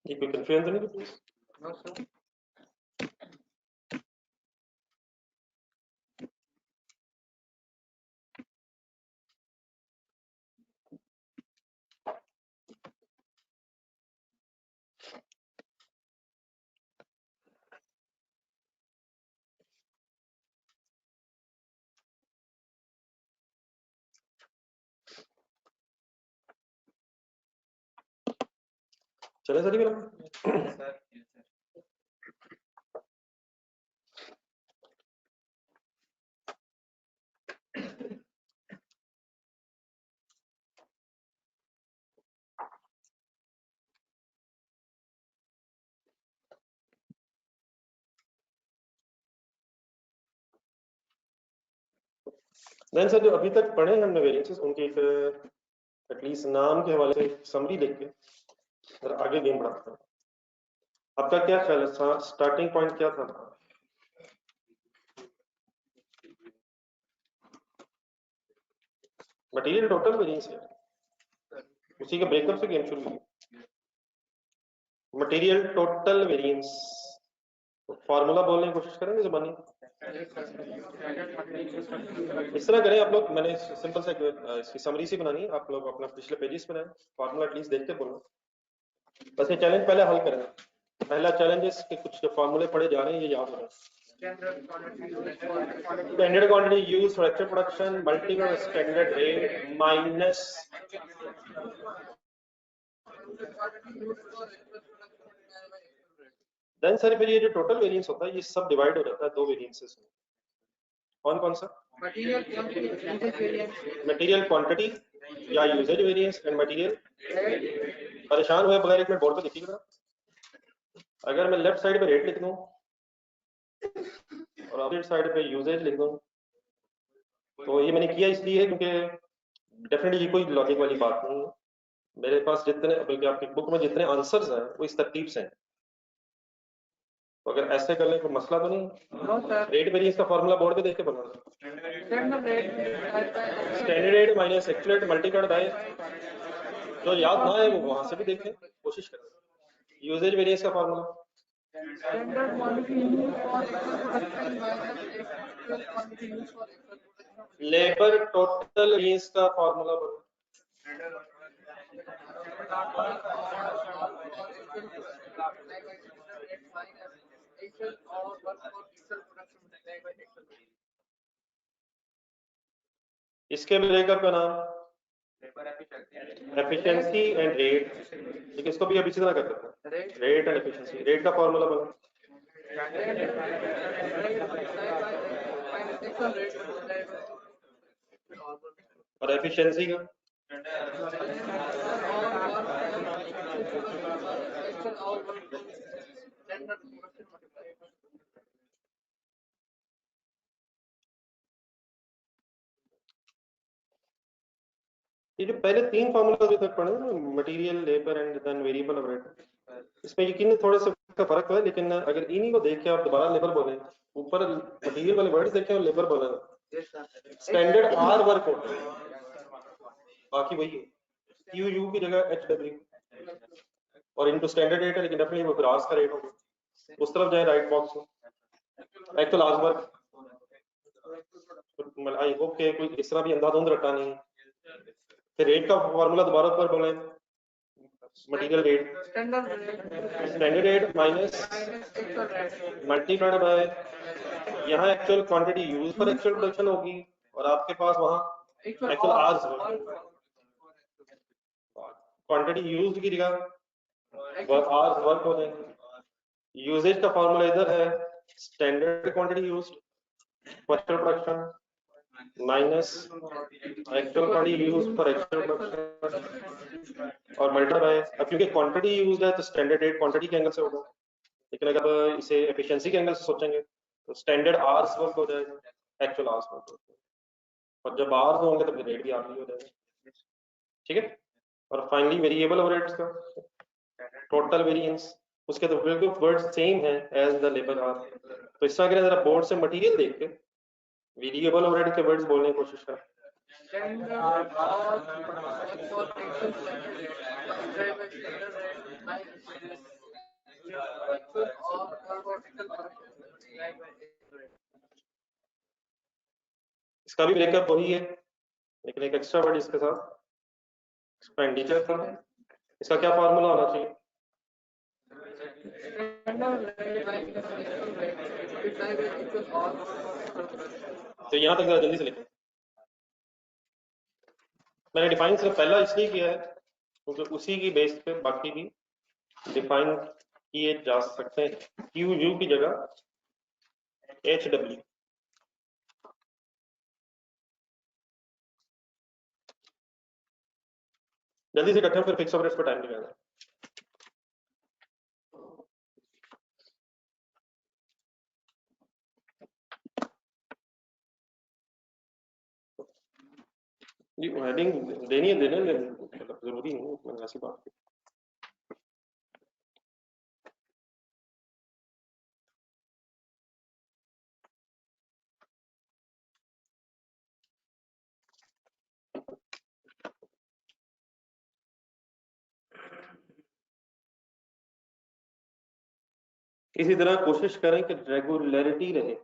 ये कोई कंफ्यूजन तो नहीं प्लीज? No, sir. चले सर फिर Yes, sir. Yes, sir. Then sir जो अभी तक पढ़े हमने वेरिएंसेस उनके एक एटलीस्ट नाम के हवाले से समरी देख के जरा आगे गेम बढ़ाते हैं। आपका क्या ख्याल है, स्टार्टिंग पॉइंट क्या था? मटेरियल टोटल वेरिएंस है, उसी के ब्रेकअप से गेम शुरू हुई। मटेरियल टोटल वेरिएंस फार्मूला बोलने की कोशिश करेंगे जुबानी। इस तरह करें आप लोग, मैंने सिंपल सा इसकी समरी सी बनानी है, आप लोग अपना पिछले पेजेस बनाएं, फार्मूला एटलीस्ट देखते बोलो। बस ये चैलेंज पहले हल करें। पहला चैलेंज है कि कुछ जो फार्मूले पढ़े जा रहे हैं ये याद हो रहे हैं। Standard quantity use for actual production multiple standard rate minus then sir फिर ये जो टोटल वेरिएंस होता है ये सब डिवाइड हो जाता है दो वेरिएंसेस में। कौन कौन सा? मटेरियल क्वांटिटी या यूजेज वेरिएंस एंड मटेरियल। परेशान हुए बगैर एक मिनट बोर्ड पे देखिएगा। अगर मैं लेफ्ट साइड पे रेट लिख दूं और अपोजिट साइड पे यूजेज लिख दूं तो ये मैंने किया इसलिए क्योंकि डेफिनेटली ये कोई लॉजिक वाली बात नहीं है। मेरे पास जितने बल्कि आपकी बुक में जितने आंसर्स हैं वो इस तरतीब से हैं। तो अगर ऐसे करने को मसला तो नहीं, नो सर, रेट वेरिएंस का फॉर्मूला बोर्ड पे देख के बना standard rate standard rate minus actual rate multiplied by, जो याद ना है वो वहां से भी देखें, कोशिश करें। यूजेज वेरिएंस का formula standard quantity use for actual production minus actual quantity use for actual production. Labour total variance का फॉर्मूला बना इसके ब्रेकअप का नाम एफिशिएंसी एंड रेट, ठीक है, इसको भी अब इसी तरह कर सकते हैं, रेट एंड एफिशिएंसी। रेट का फॉर्मूला बना और एफिशिएंसी का ये जो पहले तीन फॉर्मूला अभी तक पढ़े ना, material, labour and then variable overhead, इसमें यकीन थोड़े से का फर्क है, लेकिन अगर इन्हीं को देख के आप दोबारा लेबर बोले, ऊपर मटेरियल वाले वर्ड देखें और लेबर बोले, स्टैंडर्ड आर वर्क होता है, बाकी वही है, क्यू यू की जगह एच डब्ल्यू और इनटू स्टैंडर्ड रेट है, लेकिन डेफिनेटली वो फिर आवर्स का रेट होगा, उस तरफ जाए राइट बॉक्स में actual hours work. I hope के कोई इस तरह भी अंधाधुंध रटा नहीं। फिर रेट का फॉर्मूला दोबारा ऊपर बोले, material rate standard rate minus multiplied by, यहाँ एक्चुअल क्वांटिटी यूज पर एक्चुअल प्रोडक्शन होगी और आपके पास वहाँ एक्चुअल आवर्स क्वांटिटी यूज की जगह आवर्स वर्क हो जाएंगे। यूजेज का फॉर्मूला इधर है, standard quantity use for actual production minus actual quantity use for actual production और मल्टीप्लाई बाय, अब क्योंकि क्वांटिटी यूज है तो स्टैंडर्ड रेट क्वांटिटी के एंगल से होगा, लेकिन अगर इसे एफिशिएंसी के एंगल से सोचेंगे तो स्टैंडर्ड आवर्स वर्क हो जाएगा, एक्चुअल आवर्स वर्क हो जाएगा, और जब आवर्स होंगे तो फिर रेट भी आवर्ली हो जाएगा, ठीक है। और फाइनली वेरिएबल ओवरहेड्स का टोटल वेरिएंस, उसके तो बिल्कुल वर्ड सेम है एज द लेबर आर, तो इस तरह के जरा बोर्ड से मटेरियल देख के वेरिएबल ओवरहेड के वर्ड्स बोलने की कोशिश करें। इसका भी ब्रेकअप वही है, लेकिन एक एक्स्ट्रा वर्ड इसके साथ, एक्सपेंडिचर का। इसका क्या फॉर्मूला होना चाहिए? तो यहाँ तक जरा जल्दी से लिखें। मैंने डिफाइन सिर्फ पहला इसलिए किया है क्योंकि उसी की बेस पे बाकी भी डिफाइन किए जा सकते हैं। क्यू यू की जगह एच डब्ल्यू। जल्दी से इकट्ठे फिर फिक्स ओवरहेड्स पर टाइम लगाना। जी हेडिंग देनी है, देने मतलब जरूरी नहीं, मैंने ऐसी बात की। इसी तरह कोशिश करें कि रेगुलरिटी रहे।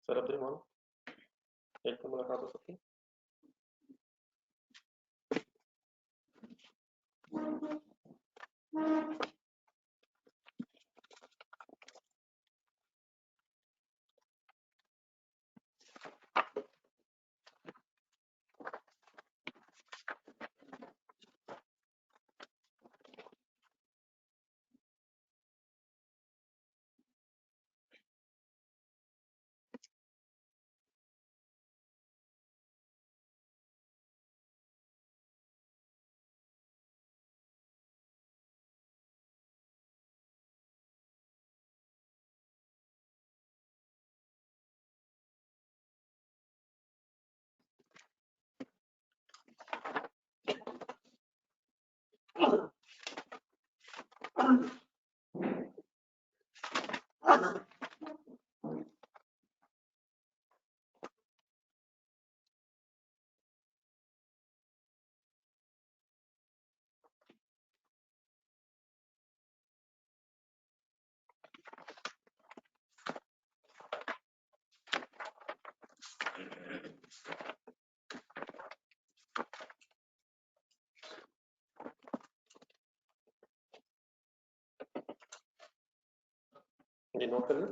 सर अब एक तो मुलाकात हो सकती है। ये नोट कर लो।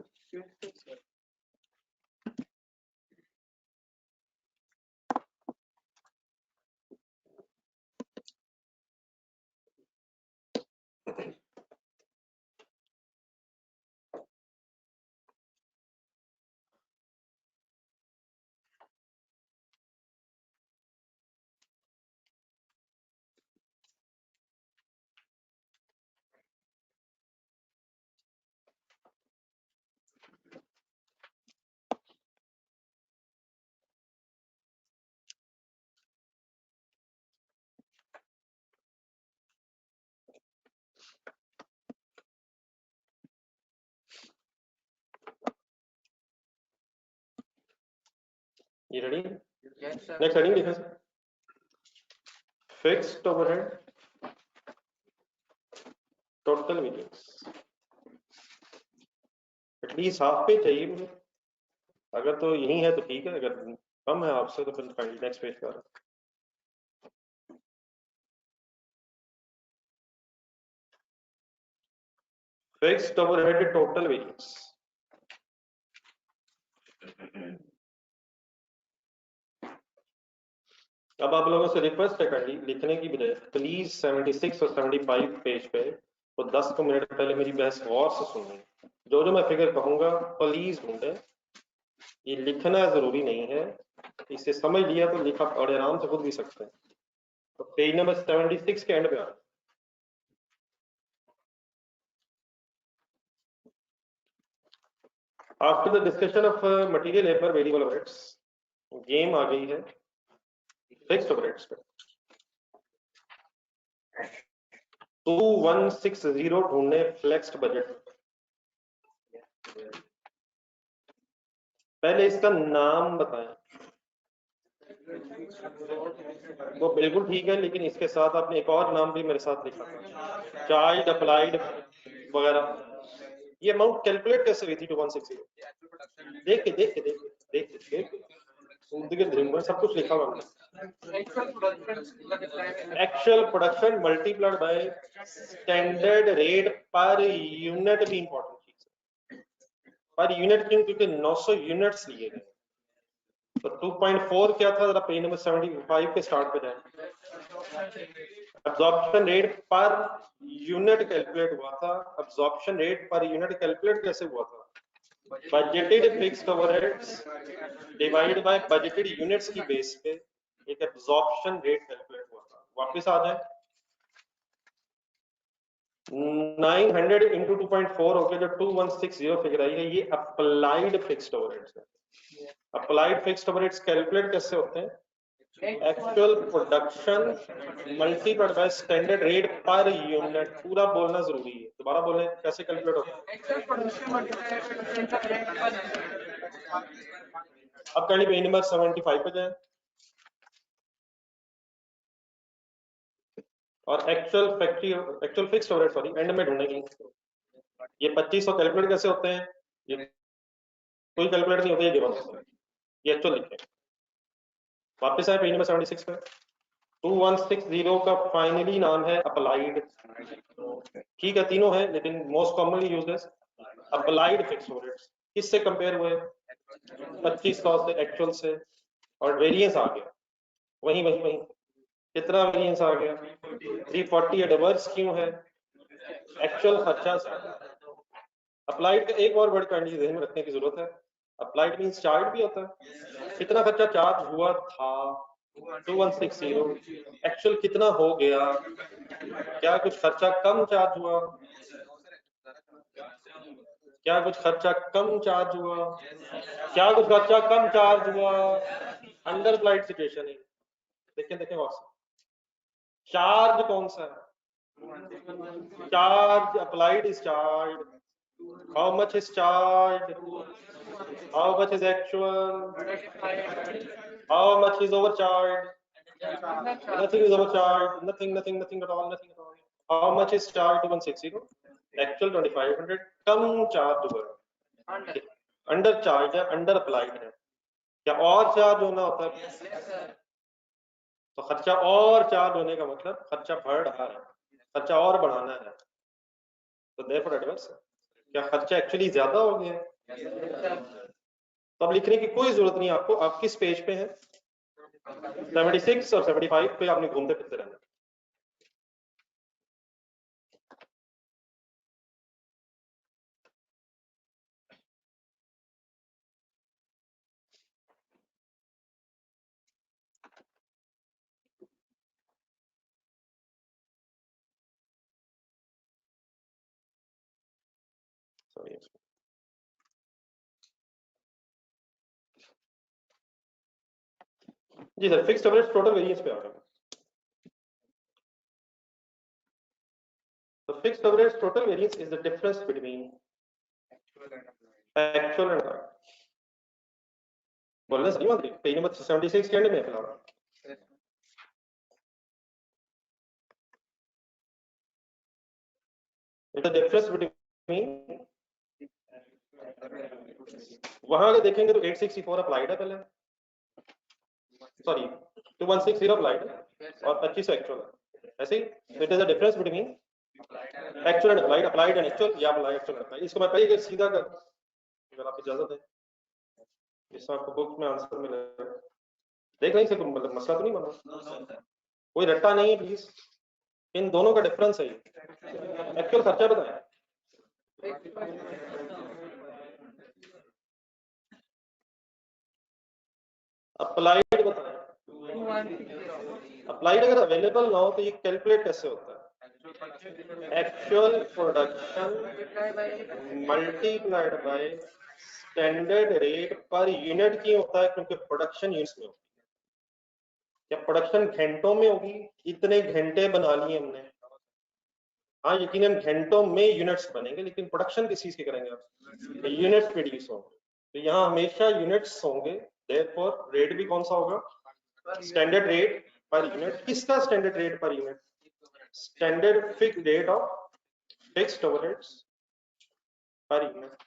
ये रेडी? नेक्स्ट हेडिंग लिखा sir, fixed overhead total variance. At least half पे चाहिए मुझे, अगर तो यही है तो ठीक है, अगर कम है आपसे तो फिर फाइनली नेक्स्ट पेज पर। Fixed overhead total variance. अब आप लोगों से रिक्वेस्ट है काइंडली लिखने की बजाय प्लीज 76 और 75 पेज पे तो 10 मिनट पहले मेरी बहस गौर से सुनिए। जो जो मैं फिगर कहूंगा प्लीज ढूंढे, ये लिखना जरूरी नहीं है, इसे समझ लिया तो लिखा और आराम से खुद भी सकते हैं। तो पेज नंबर 76 के एंड पे आ रहा है। After the discussion of material labour variable overheads, game आ गई है फिक्स्ड ओवरहेड्स पे। 2160 ढूंढने फ्लेक्स्ड बजट। पहले इसका नाम बताएं। वो बिल्कुल ठीक है, लेकिन इसके साथ आपने एक और नाम भी मेरे साथ लिखा था, चाइल्ड अप्लाइड वगैरह। ये अमाउंट कैलकुलेट कैसे हुई थी 2160? देख के सब कुछ लिखा हुआ है। Actual production multiplied by standard rate per unit भी इंपॉर्टेंट चीज है। पर यूनिट क्यों? क्योंकि 900 यूनिट्स लिए गए। तो 2.4 क्या था? जरा पेज नंबर 75 के स्टार्ट पे जाए। Absorption rate per unit calculate हुआ था। Absorption rate per unit calculate कैसे हुआ था? Budgeted fixed overheads divide by budgeted units की बेस पे एक अब्जॉर्प्शन रेट कैलकुलेट हुआ था। वापस आ जाए, 900 इंटू 2.4 होके जो 2160 फिगर आई है, ये अप्लाइड फिक्स्ड ओवरहेड्स है। अप्लाइड फिक्स्ड ओवरहेड्स कैलकुलेट कैसे होते हैं? Actual production multiplied by standard rate per unit. पूरा बोलना जरूरी है, दोबारा बोलें कैसे कैलकुलेट होता है। अब कहानी पेज नंबर 75 पे जाए और actual fixed overhead sorry and में ढूंढेंगे। ये 2500 कैलकुलेट कैसे होते हैं? ये कोई कैलकुलेट नहीं होता, ये गिवन होता है। ये एक्चुअल लिखें। वापस आए पेज नंबर 76 पे। 2160 का फाइनली नाम है अप्लाइड। ठीक है, तीनों है लेकिन मोस्ट कॉमनली यूज्ड है अप्लाइड फिक्स ओवरहेड्स। किससे कंपेयर हुए? 2500 से, एक्चुअल से, और वेरिएंस आ गया वही वही वही। कितना वेरिएंस आ गया? 340 एडवर्स क्यों है? एक्चुअल खर्चा से। अप्लाइड का एक और वर्ड काइंडली ध्यान में रखने की जरूरत है, अप्लाइड मींस चार्ज भी होता है। कितना खर्चा चार्ज हुआ था? 2160। एक्चुअल कितना हो गया? क्या कुछ खर्चा कम चार्ज हुआ? क्या कुछ खर्चा कम चार्ज हुआ? क्या कुछ खर्चा कम चार्ज हुआ? अंडर अप्लाइड सिचुएशन है। देखें देखें व्हाट्सएप, चार्ज कौन सा है? Charge applied is charge. How much is charge? How much is actual? How much is overcharge? Nothing is overcharged. Nothing at all. Nothing at all. How much is charged? 160. Actual 2500. Come charge हुआ। Under charge है, under applied है। क्या और charge होना होता है? तो खर्चा और चार्ज होने का मतलब खर्चा बढ़ रहा है, खर्चा और बढ़ाना है। तो देयरफॉर एडवर्स। क्या खर्चा एक्चुअली ज्यादा हो गया है? तो अब लिखने की कोई जरूरत नहीं आपको। आप किस पेज पे हैं? 76 और 75 पे आपने घूमते फिरते रहना। जी sir, fixed average total variance पे आ रहा है। तो fixed average total variance is the difference between actual and applied. बोलना सही बात है। पेज नंबर 76 के एंड में फिलहाल इट द डिफरेंस बिटवीन, वहां अगर देखेंगे तो 864 अप्लाइड है पहले, सॉरी 2160 अप्लाइड है और 2500 एक्चुअल है। ऐसे ही it is the difference between actual and applied, applied and actual, या अप्लाइड एक्चुअल एंड अप्लाइड। इसको मैं पहले सीधा कर, अगर आप इजाजत है इसमें आपको बुक में आंसर मिलेगा। देख लें, मतलब मसला तो नहीं बना, कोई रट्टा नहीं है प्लीज। इन दोनों का डिफरेंस है। एक्चुअल खर्चा बताएं। अप्लाइड बताएं। अप्लाइड अगर अवेलेबल ना हो तो ये कैलकुलेट कैसे होता है? Actual production multiplied by standard rate per unit क्यों होता है? क्योंकि प्रोडक्शन यूनिट्स में होती है। क्या प्रोडक्शन घंटों में होगी? इतने घंटे बना लिए हमने, हाँ यकीनन घंटों में यूनिट्स बनेंगे, लेकिन प्रोडक्शन किस चीज के करेंगे आप? यूनिट्स प्रोड्यूस होंगे। तो यहाँ हमेशा यूनिट्स होंगे, देयरफॉर रेट भी कौन सा होगा? Standard rate per unit. किसका standard rate per unit? Standard fixed rate of fixed overheads per unit.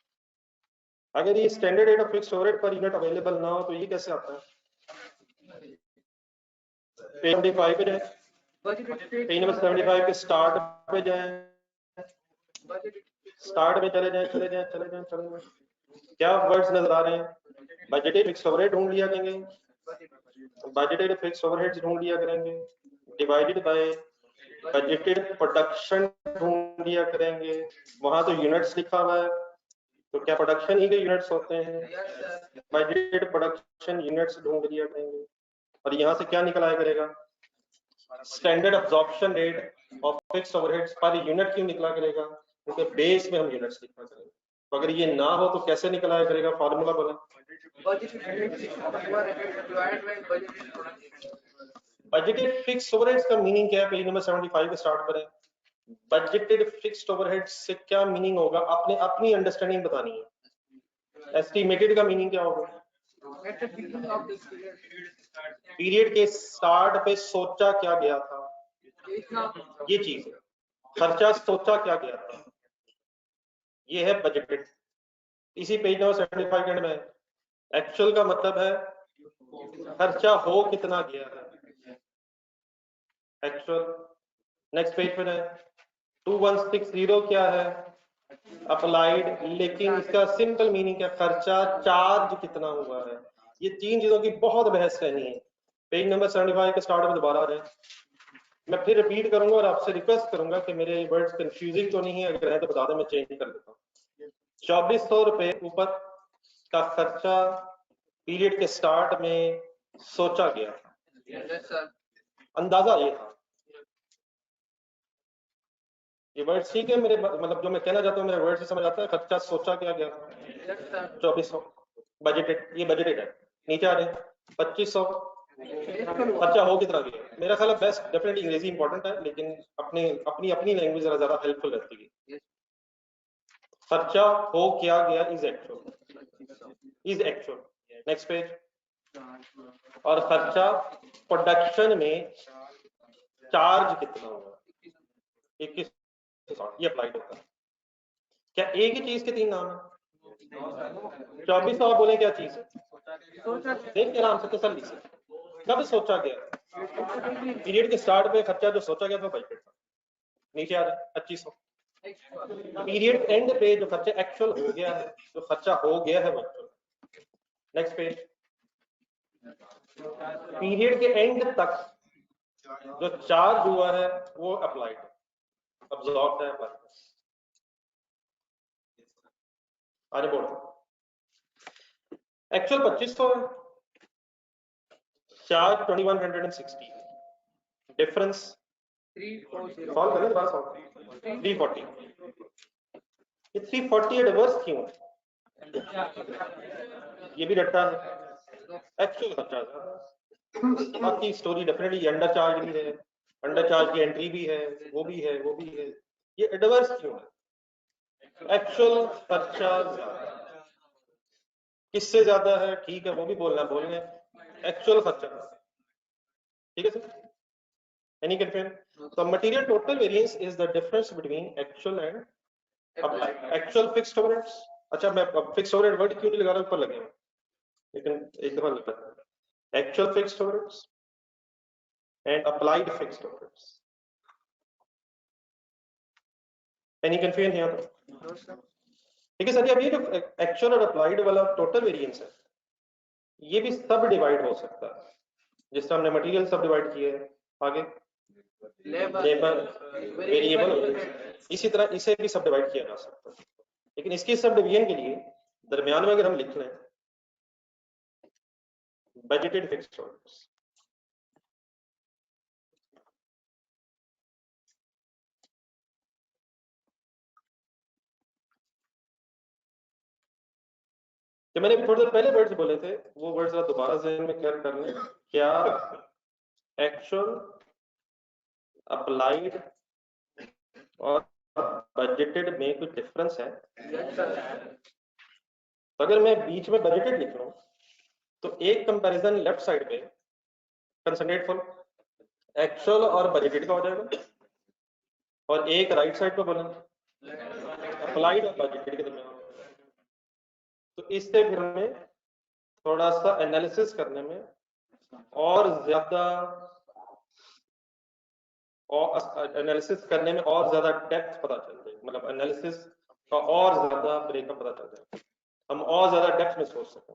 अगर ये standard rate of fixed overhead per unit available ना हो तो ये कैसे आता है? पेज 75 पे जाए, पेज नंबर 75 के स्टार्ट पे जाए, स्टार्ट में चले जाएं, चले जाएं, चले जाएं, चले जाएं। क्या वर्ड्स नजर आ रहे हैं? बजटेड फिक्स्ड ओवरहेड ढूंढ लिया करेंगे, बजटेड फिक्स्ड ओवरहेड्स ढूंढ लिया करेंगे, डिवाइडेड बाय बजटेड प्रोडक्शन ढूंढ लिया करेंगे। वहां तो यूनिट्स लिखा हुआ है, तो क्या प्रोडक्शन ही के यूनिट्स होते हैं? बजटेड प्रोडक्शन यूनिट्स ढूंढ लिया करेंगे, और यहाँ से क्या निकल आया करेगा? Standard absorption rate of fixed overheads per unit क्यों निकला करेगा? क्योंकि बेस में हम यूनिट्स लिखा करेंगे। तो अगर ये ना हो तो कैसे निकल आया करेगा? फार्मूला बोला, बजटेड फिक्स्ड ओवरहेड्स का मीनिंग क्या है? पेज नंबर 75 पे स्टार्ट करें। बजटेड फिक्स्ड ओवरहेड्स से क्या मीनिंग होगा? आपने अपनी अंडरस्टैंडिंग बतानी है। एस्टिमेटेड का मीनिंग क्या होगा? पीरियड के स्टार्ट पे सोचा क्या गया था, ये चीज है। खर्चा सोचा क्या गया था, ये है बजटेड। इसी पेज नंबर 75 के अंदर में एक्चुअल का मतलब है खर्चा हो कितना गया है। एक्चुअल। नेक्स्ट पेज पर है 2160 क्या है, अप्लाइड, लेकिन इसका सिंपल मीनिंग क्या, खर्चा, चार्ज कितना हुआ है। ये तीन चीजों की बहुत बहस रहनी है। पेज नंबर 75 के स्टार्ट में दोबारा आ रहे हैं, मैं फिर रिपीट करूंगा और आपसे रिक्वेस्ट करूंगा कि मेरे वर्ड्स कंफ्यूजिंग तो नहीं है, अगर है तो बता दें, मैं चेंज कर देता हूँ। 2400 रुपए ऊपर का खर्चा पीरियड के स्टार्ट में सोचा गया, अंदाजा ये था। ये वर्ड ठीक है मेरे, मतलब जो मैं कहना चाहता हूँ मेरे वर्ड से समझ आता है। खर्चा सोचा क्या गया, 2400 बजटेड, ये बजटेड है। नीचे आ रहे 2500, खर्चा हो कितना गया। मेरा ख्याल है बेस्ट डेफिनेटली अंग्रेजी इंपॉर्टेंट है, लेकिन अपनी अपनी लैंग्वेज जरा ज्यादा हेल्पफुल रहती है। खर्चा हो क्या गया इज एक्चुअल। Next page. और खर्चा प्रोडक्शन में चार्ज कितना होगा, 21, ये अप्लाइड होता है। क्या एक ही चीज के तीन नाम है? 2400 आप बोले क्या चीज है, देखिए आराम से तसल्ली से, कब सोचा गया, पीरियड के स्टार्ट पे खर्चा जो सोचा गया था बजट था। नीचे आ रहा है 2500, पीरियड एंड पे जो खर्चा एक्चुअल हो गया है, जो खर्चा हो गया है वो एक्चुअल। Next page. पीरियड के एंड तक जो चार्ज हुआ है वो अप्लाइड, अब्सॉर्ब्ड है, अप्लाइड। आगे बढ़ो। एक्चुअल 2500 है, चार्ज 2160, डिफरेंस 340, सॉल्व करें दोबारा सॉल्व, 340। ये 340 एडवर्स क्यों है, ये भी रट्टा है। एक्चुअल खर्चा, बाकी स्टोरी डेफिनेटली अंडर चार्ज भी है, अंडर चार्ज की एंट्री भी है, वो भी है, वो भी है। ये एडवर्स क्यों है, एक्चुअल खर्चा किससे ज्यादा है, ठीक है वो भी बोलना बोलने, एक्चुअल खर्चा, ठीक है sir. Any confusion? So material total variance is the difference between actual and applied. Actual fixed overheads, अच्छा मैं फिक्स्ड ओवरहेड वर्ड क्यों नहीं लगा रहा, ऊपर लगे हैं, लेकिन एक दफा लगता है। Actual fixed overheads and applied fixed overheads. Any confusion यहाँ पर? ठीक है सर। अब ये जो एक्चुअल और अप्लाइड वाला टोटल वेरिएंस है, ये भी सब डिवाइड हो सकता है, जिस तरह हमने मटेरियल सब डिवाइड किए है, आगे लेबर, वेरिएबल, इसी तरह इसे भी सब डिवाइड किया जा सकता है। लेकिन इसकी सब डिवीजन के लिए दरमियान में अगर हम लिख लें बजटेड फिक्स्ड ओवरहेड्स, जो मैंने थोड़ी देर पहले वर्ड्स बोले थे वो वर्ड्स दोबारा ज़हन में क्लियर कर लें। क्या एक्चुअल, अप्लाइड और बजटेड में कुछ डिफरेंस है? तो अगर मैं बीच में बजटेड लिख लूं तो एक कंपैरिजन लेफ्ट साइड पे कंसंट्रेट फुल एक्चुअल और बजटेड का हो जाएगा, और एक राइट साइड पे बोलेंगे अप्लाइड और बजटेड के दरमियान। तो इससे फिर हमें थोड़ा सा एनालिसिस करने में और ज्यादा, और एनालिसिस करने में और ज्यादा डेप्थ पता चल जाए, मतलब एनालिसिस का और ज्यादा ब्रेकअप पता चल जाए, हम और ज्यादा डेप्थ में सोच सकें।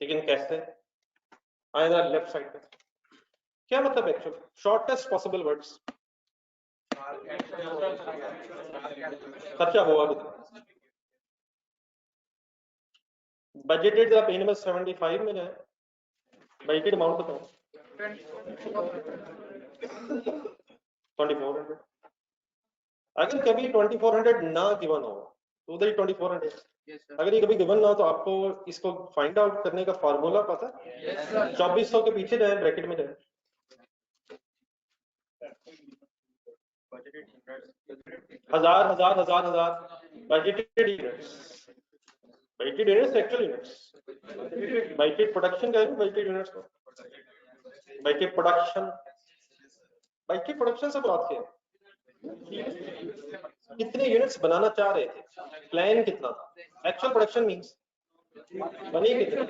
लेकिन कैसे? आएगा लेफ्ट साइड पे, क्या मतलब एक्चुअल, शॉर्टेस्ट पॉसिबल वर्ड्स, खर्चा हुआ कितना, बजटेड आप पेज नंबर 75 में जाए, बजटेड अमाउंट बताओ 2400। अगर कभी 2400 ना गिवन हो तो उधर ही 2400, अगर ये कभी गिवन ना हो तो आपको इसको फाइंड आउट करने का फार्मूला पता है? 2400 के पीछे जाए, ब्रैकेट में जाए, हजार हजार हजार हजार, budgeted units, budgeted units actual units, budgeted production का है, बजटेड यूनिट्स को बजटेड प्रोडक्शन, बजटेड प्रोडक्शन से बात किया, कितने यूनिट्स बनाना चाह रहे थे, प्लान कितना था, एक्चुअल प्रोडक्शन मींस बने कितने।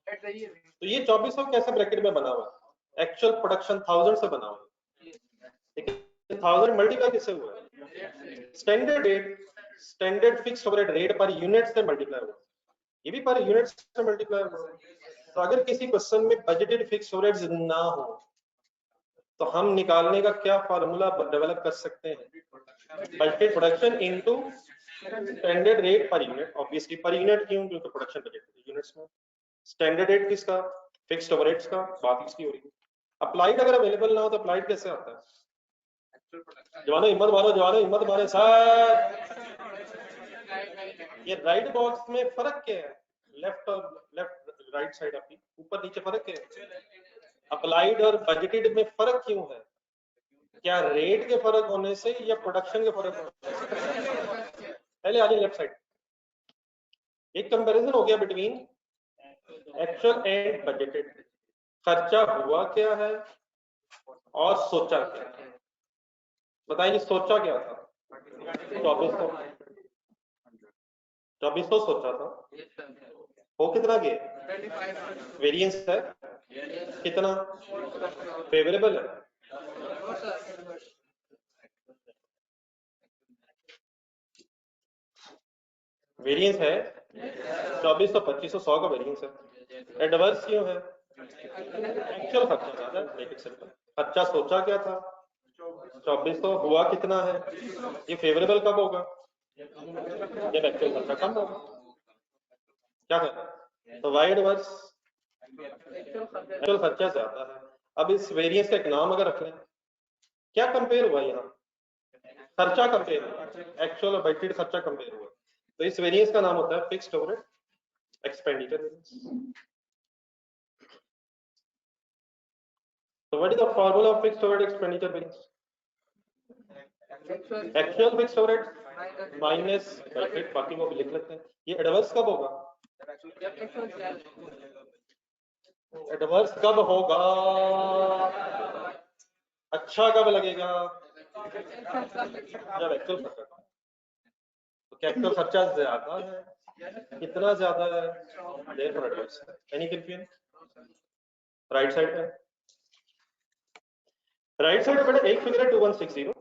तो ये 2400 कैसे ब्रैकेट में बना हुआ है, एक्चुअल प्रोडक्शन 1000 से बना हुआ है, 1000 मल्टीप्लाई किससे हुआ है? Standard rate, standard fixed overhead rate per unit से मल्टीप्लाई हुआ, ये भी पर यूनिट से मल्टीप्लाई हुआ। तो अगर किसी क्वेश्चन में बजटेड फिक्स्ड ओवरहेड्स ना हो तो हम निकालने का क्या फार्मूला डेवलप कर सकते हैं? Budgeted production into standard rate per unit. Obviously पर यूनिट क्यों? क्योंकि प्रोडक्शन बजट यूनिट्स में। स्टैंडर्ड रेट किसका? फिक्स्ड ओवरहेड्स का, बात इसकी हो रही है। अप्लाइड अगर अवेलेबल ना हो तो अप्लाइड कैसे आता है? जवानों हिम्मत मारो, जवानों हिम्मत मारे सर। ये राइट बॉक्स में फर्क क्या है? लेफ्ट और लेफ्ट राइट साइड आपकी ऊपर नीचे फर्क क्या है? अप्लाइड और बजटेड में फर्क क्यों है? क्या रेट के फर्क होने से या प्रोडक्शन के फर्क होने से? पहले आ जाए लेफ्ट साइड। एक कंपैरिजन हो गया बिटवीन एक्चुअल एंड बजटेड। खर्चा हुआ क्या है और सोचा क्या है? बताइए सोचा क्या था? 2400 सोचा था, हो कितना गया? वेरिएंस है कितना? फेवरेबल है? वेरिएंस है 2400 2500 का वेरिएंस है। एडवर्स क्यों है? एक्चुअल खर्चा ज्यादा है, मेक इट सिंपल। खर्चा सोचा क्या था? 2400, हुआ कितना है? ये फेवरेबल कब होगा? जब एक्चुअल खर्चा कम होगा। क्या कहना है? तो वाई एडवर्स? एक्चुअल खर्चा ज्यादा है। अब इस वेरिएंस का एक नाम अगर रख लें, क्या कंपेयर हुआ यहाँ? खर्चा कंपेयर हुआ, एक्चुअल और बजटेड खर्चा कंपेयर हुआ। तो इस वेरिएंस का नाम होता है fixed overhead expenditure variance. So what is the formula of fixed overhead expenditure variance? Actual fixed overhead minus budget, बाकी वो भी लिख लेते हैं। ये एडवर्स कब होगा? एडवर्स कब होगा? अच्छा कब लगेगा? जब एक्चुअल खर्चा। तो क्या एक्चुअल खर्चा ज्यादा है? कितना ज्यादा है? Therefore adverse है। Any confusion? राइट साइड पे, राइट साइड पे एक फिगर है 2160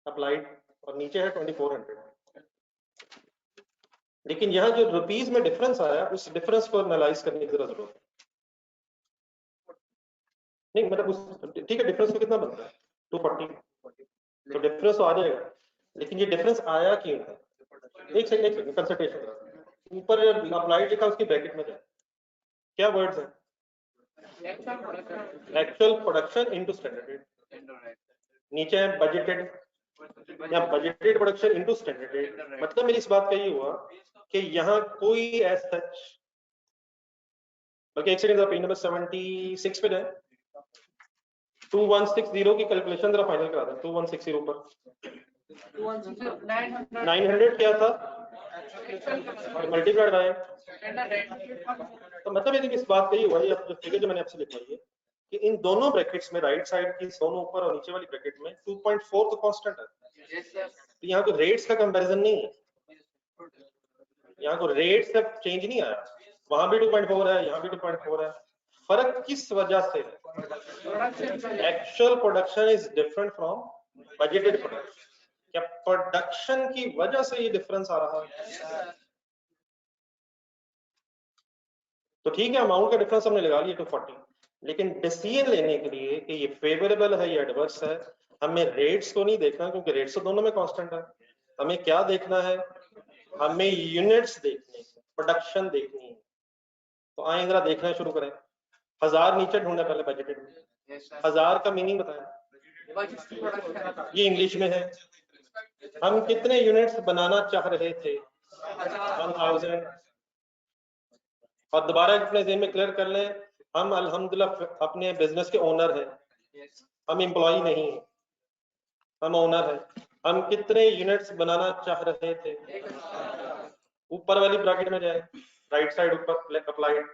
अप्लाइड और नीचे है 2400। लेकिन यहाँ जो रुपीस में डिफरेंस आया, उस डिफरेंस को एनालाइज करने की जरूरत है। नहीं मतलब उस, ठीक है, डिफरेंस तो कितना बनता है? 240। तो डिफरेंस तो आ जाएगा, लेकिन ये डिफरेंस आया क्यों है? एक सेकंड कंसल्टेशन करा। ऊपर अप्लाइड लिखा, उसकी ब्रैकेट में जाए, क्या वर्ड्स है? Actual production into standard rate. नीचे है बजटेड या budgeted production into standard rate. मतलब मेरी इस बात का ये हुआ कि यहाँ कोई एज सच, बल्कि एक सेकंड पेज नंबर 76 पे जाए। 2160 की कैलकुलेशन जरा फाइनल करा दें। 2160 पर 900 क्या था? मल्टीप्लाइड बाय, तो मतलब यदि इस बात का ही हुआ, ये जो फिगर जो मैंने आपसे लिखवाई है कि इन दोनों ब्रैकेट्स में राइट साइड की दोनों ऊपर और नीचे वाली ब्रैकेट में 2.4 तो कांस्टेंट है। तो यहाँ को रेट्स का कंपैरिजन नहीं है, यहाँ को रेट्स का चेंज नहीं आया। वहां भी 2.4 है, यहाँ भी 2.4 है। फर्क किस वजह से है? Actual production is different from budgeted production. क्या प्रोडक्शन की वजह से ये डिफरेंस आ रहा है? तो ठीक है, अमाउंट का डिफरेंस हमने लगा लिया 240, लेकिन डिसीजन लेने के लिए कि ये फेवरेबल है या एडवर्स है, हमें रेट्स को नहीं देखना, क्योंकि रेट्स तो दोनों में कांस्टेंट है। हमें क्या देखना है? हमें यूनिट्स देखनी है, प्रोडक्शन देखनी है। तो आए जरा देखना शुरू करें। 1000 नीचे ढूंढना पहले बजटेड में। 1000 का मीनिंग बताएं। ये इंग्लिश में है। हम कितने यूनिट्स बनाना चाह रहे थे? 1000। और दोबारा अपने ज़हन में क्लियर कर लें, हम अल्हम्दुलिल्लाह अपने बिजनेस के ओनर हैं, हम एम्प्लॉय नहीं हैं, हम ओनर हैं। हम कितने यूनिट्स बनाना चाह रहे थे? ऊपर वाली ब्रैकेट में जाए, राइट साइड ऊपर अप्लाइड,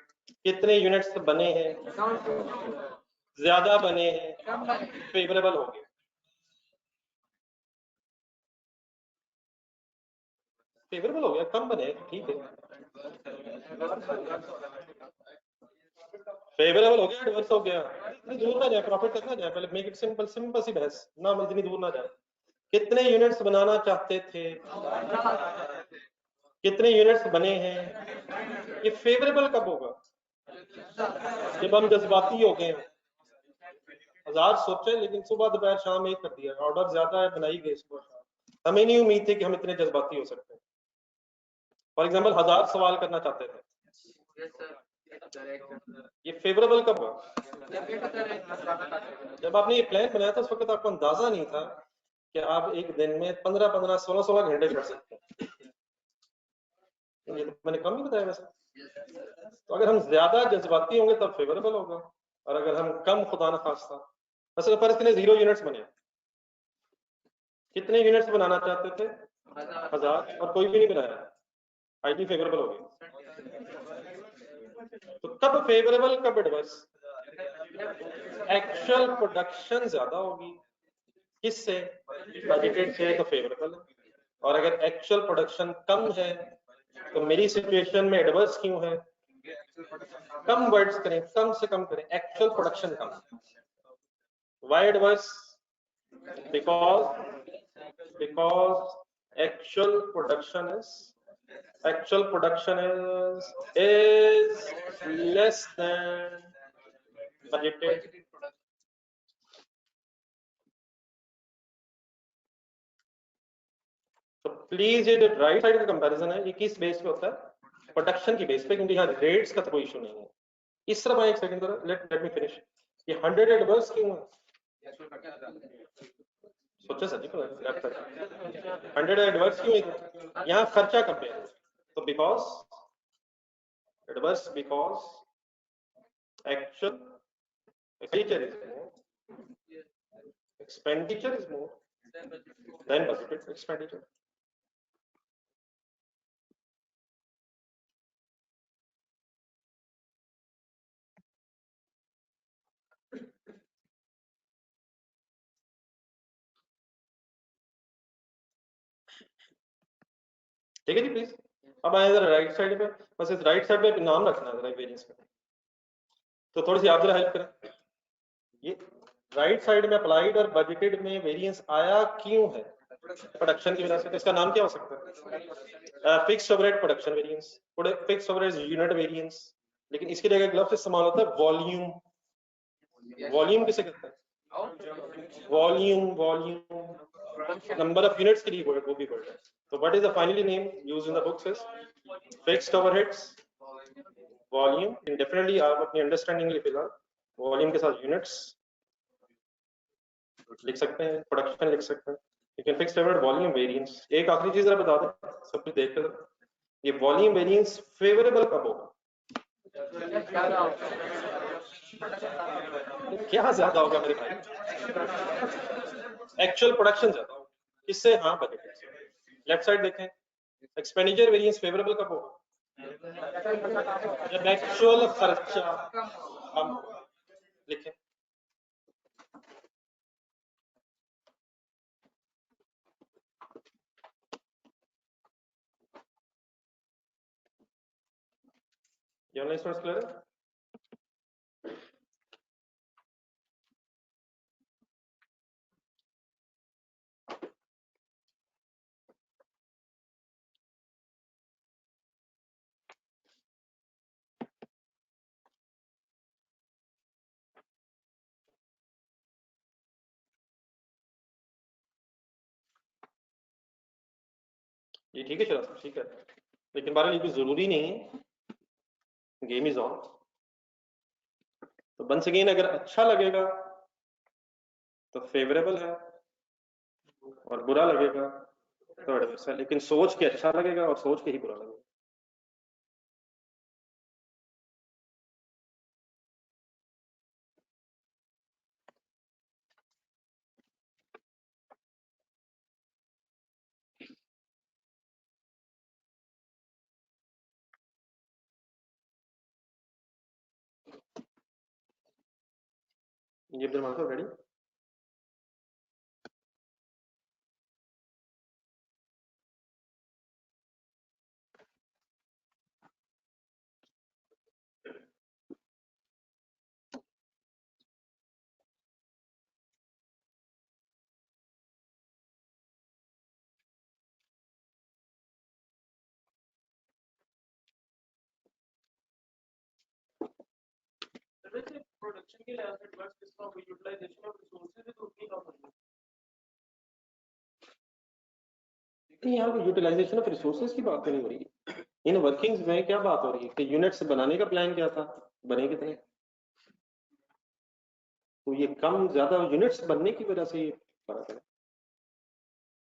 कितने यूनिट्स बने हैं? ज्यादा बने हैं, फेवरेबल हो गए। फेवरेबल हो गया, कम बने, ठीक है, फेवरेबल हो गया, एडवर्स हो गया, इतनी दूर ना जाए, प्रॉफिट तक ना जाए, पहले मेक इट सिंपल, सिंपल सी बहस ना, इतनी दूर ना जाए। कितने यूनिट्स बनाना चाहते थे, कितने यूनिट्स बने हैं, ये फेवरेबल कब होगा? जब हम जज्बाती हो गए, 1000 सोचे लेकिन सुबह दोपहर शाम एक कर दिया, ऑर्डर ज्यादा है बनाई गए सुबह शाम, हमें नहीं उम्मीद थी कि हम इतने जज्बाती हो सकते हैं। फॉर एग्जाम्पल 1000 सवाल करना चाहते थे, ये फेवरेबल कब हुआ? जब आपने ये प्लान बनाया था उस वक्त आपको अंदाजा नहीं था कि आप एक दिन में 15-15, 16-16 घंटे कर सकते हैं। ये तो मैंने कम ही बताया वैसे। तो अगर हम ज्यादा जज्बाती होंगे तब फेवरेबल होगा, और अगर हम कम, खुदा न खास्ता, वैसे फर्ज करें 0 यूनिट्स बने, कितने यूनिट्स बनाना चाहते थे? 1000, और कोई भी नहीं बनाया, आईटी फेवरेबल हो गई। तो कब फेवरेबल, कब एडवर्स? एक्चुअल प्रोडक्शन ज्यादा होगी, किससे? बजटेड से, तो फेवरेबल है। और अगर एक्चुअल प्रोडक्शन कम है तो मेरी सिचुएशन में एडवर्स क्यों है? कम वर्ड्स करें, कम से कम करें, actual production come. Why adverse? because actual production is less than budgeted. तो प्लीज ये जो राइट साइड का कंपैरिजन है ये किस बेस पे होता है? प्रोडक्शन की बेस पे, क्योंकि यहाँ रेट्स का तो कोई इशू नहीं है। इस तरफ एक सेकंड करो, लेट मी फिनिश। ये 100 एडवर्स क्यों है? सोचा सर जी, 100 एडवर्स क्यों है? यहाँ खर्चा कंपेयर, तो because adverse, because actual expenditure is more, expenditure is more than budgeted expenditure. ठीक है जी, प्लीज अब आए जरा राइट साइड पे, बस इस राइट साइड पे नाम रखना है जरा वेरिएंस पे, तो थोड़ी सी आप जरा हेल्प करें। ये राइट साइड में अप्लाइड और बजटेड में वेरिएंस आया क्यों है? प्रोडक्शन की वजह से। तो इसका नाम क्या हो सकता है? Fixed overhead production variance, fixed overhead unit variance. लेकिन इसकी जगह ग्लव से इस्तेमाल होता है वॉल्यूम। वॉल्यूम किसे कहते हैं? वॉल्यूम नंबर ऑफ यूनिट्स के लिए वर्ड, वो भी वर्ड है। तो what is the finally name used in the books is fixed overheads, volume. Definitely आप अपनी अंडरस्टैंडिंग के लिए फिलहाल वॉल्यूम के साथ यूनिट्स लिख सकते हैं, प्रोडक्शन लिख सकते हैं, लेकिन फिक्स्ड ओवरहेड, वॉल्यूम, वेरिएंस। एक आखिरी चीज जरा बता दें, सब कुछ देख कर, ये वॉल्यूम वेरिएंस फेवरेबल कब होगा? क्या ज्यादा होगा मेरे भाई? एक्चुअल प्रोडक्शन ज्यादा होगा, किससे? हाँ, बजट। लेफ्ट साइड देखें, एक्सपेंडिचर वेरिएंस फेवरेबल कब होगा? जब एक्चुअल खर्चा कम होगा। लिखें, ये ऑनलाइन स्टूडेंट्स क्लियर है? ये ठीक है, चलो ठीक है, लेकिन बारह ये भी जरूरी नहीं है, गेम इज ऑन। तो वंस अगेन अगर अच्छा लगेगा तो फेवरेबल है, और बुरा लगेगा तो एडवर्स है, लेकिन सोच के अच्छा लगेगा और सोच के ही बुरा लगेगा। ये अब्दुल मानसूर रेडी? प्रोडक्शन के लिहाज से एडवर्स किस तरह यूटिलाइजेशन ऑफ रिसोर्सेज तो उतनी कम होगी। यहाँ पे यूटिलाइजेशन ऑफ रिसोर्सेज की बात नहीं हो रही है, इन वर्किंग्स में क्या बात हो रही है कि यूनिट्स बनाने का प्लान क्या था, बने कितने, तो ये कम ज्यादा यूनिट्स बनने की वजह से ये फर्क है।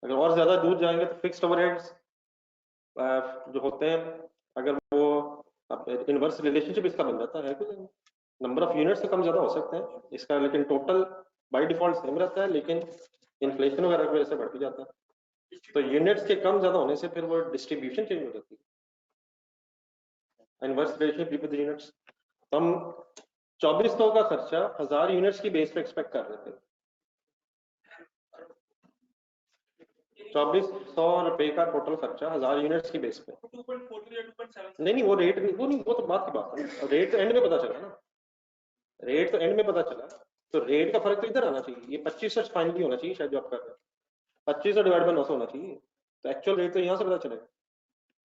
अगर और ज्यादा दूर जाएंगे तो फिक्स्ड ओवरहेड्स जो होते हैं, अगर वो इनवर्स रिलेशनशिप इसका बन जाता है, नंबर ऑफ यूनिट्स से कम ज्यादा हो सकते हैं इसका, लेकिन टोटल बाय डिफॉल्ट सेम रहता है, लेकिन इन्फ्लेशन वगैरह की वजह से बढ़ भी जाता है। तो यूनिट्स के कम ज्यादा होने से फिर वो डिस्ट्रीब्यूशन चेंज हो जाती है, इनवर्स रिलेशनशिप विद यूनिट्स। हम 2400 का खर्चा 1000 यूनिट्स की बेस पे एक्सपेक्ट कर रहे थे, 2400 रुपए का टोटल खर्चा 1000 यूनिट्स की बेस पे। नहीं वो रेट नहीं, वो तो बात की बात है, रेट तो एंड में पता चला ना, रेट तो एंड में पता चला, तो रेट का फर्क तो इधर आना चाहिए, ये 2500 फाइनली होना चाहिए शायद जो आप कर रहे हैं, 2500 डिवाइड बाय 900 होना चाहिए, तो एक्चुअल रेट तो यहाँ से पता चलेगा।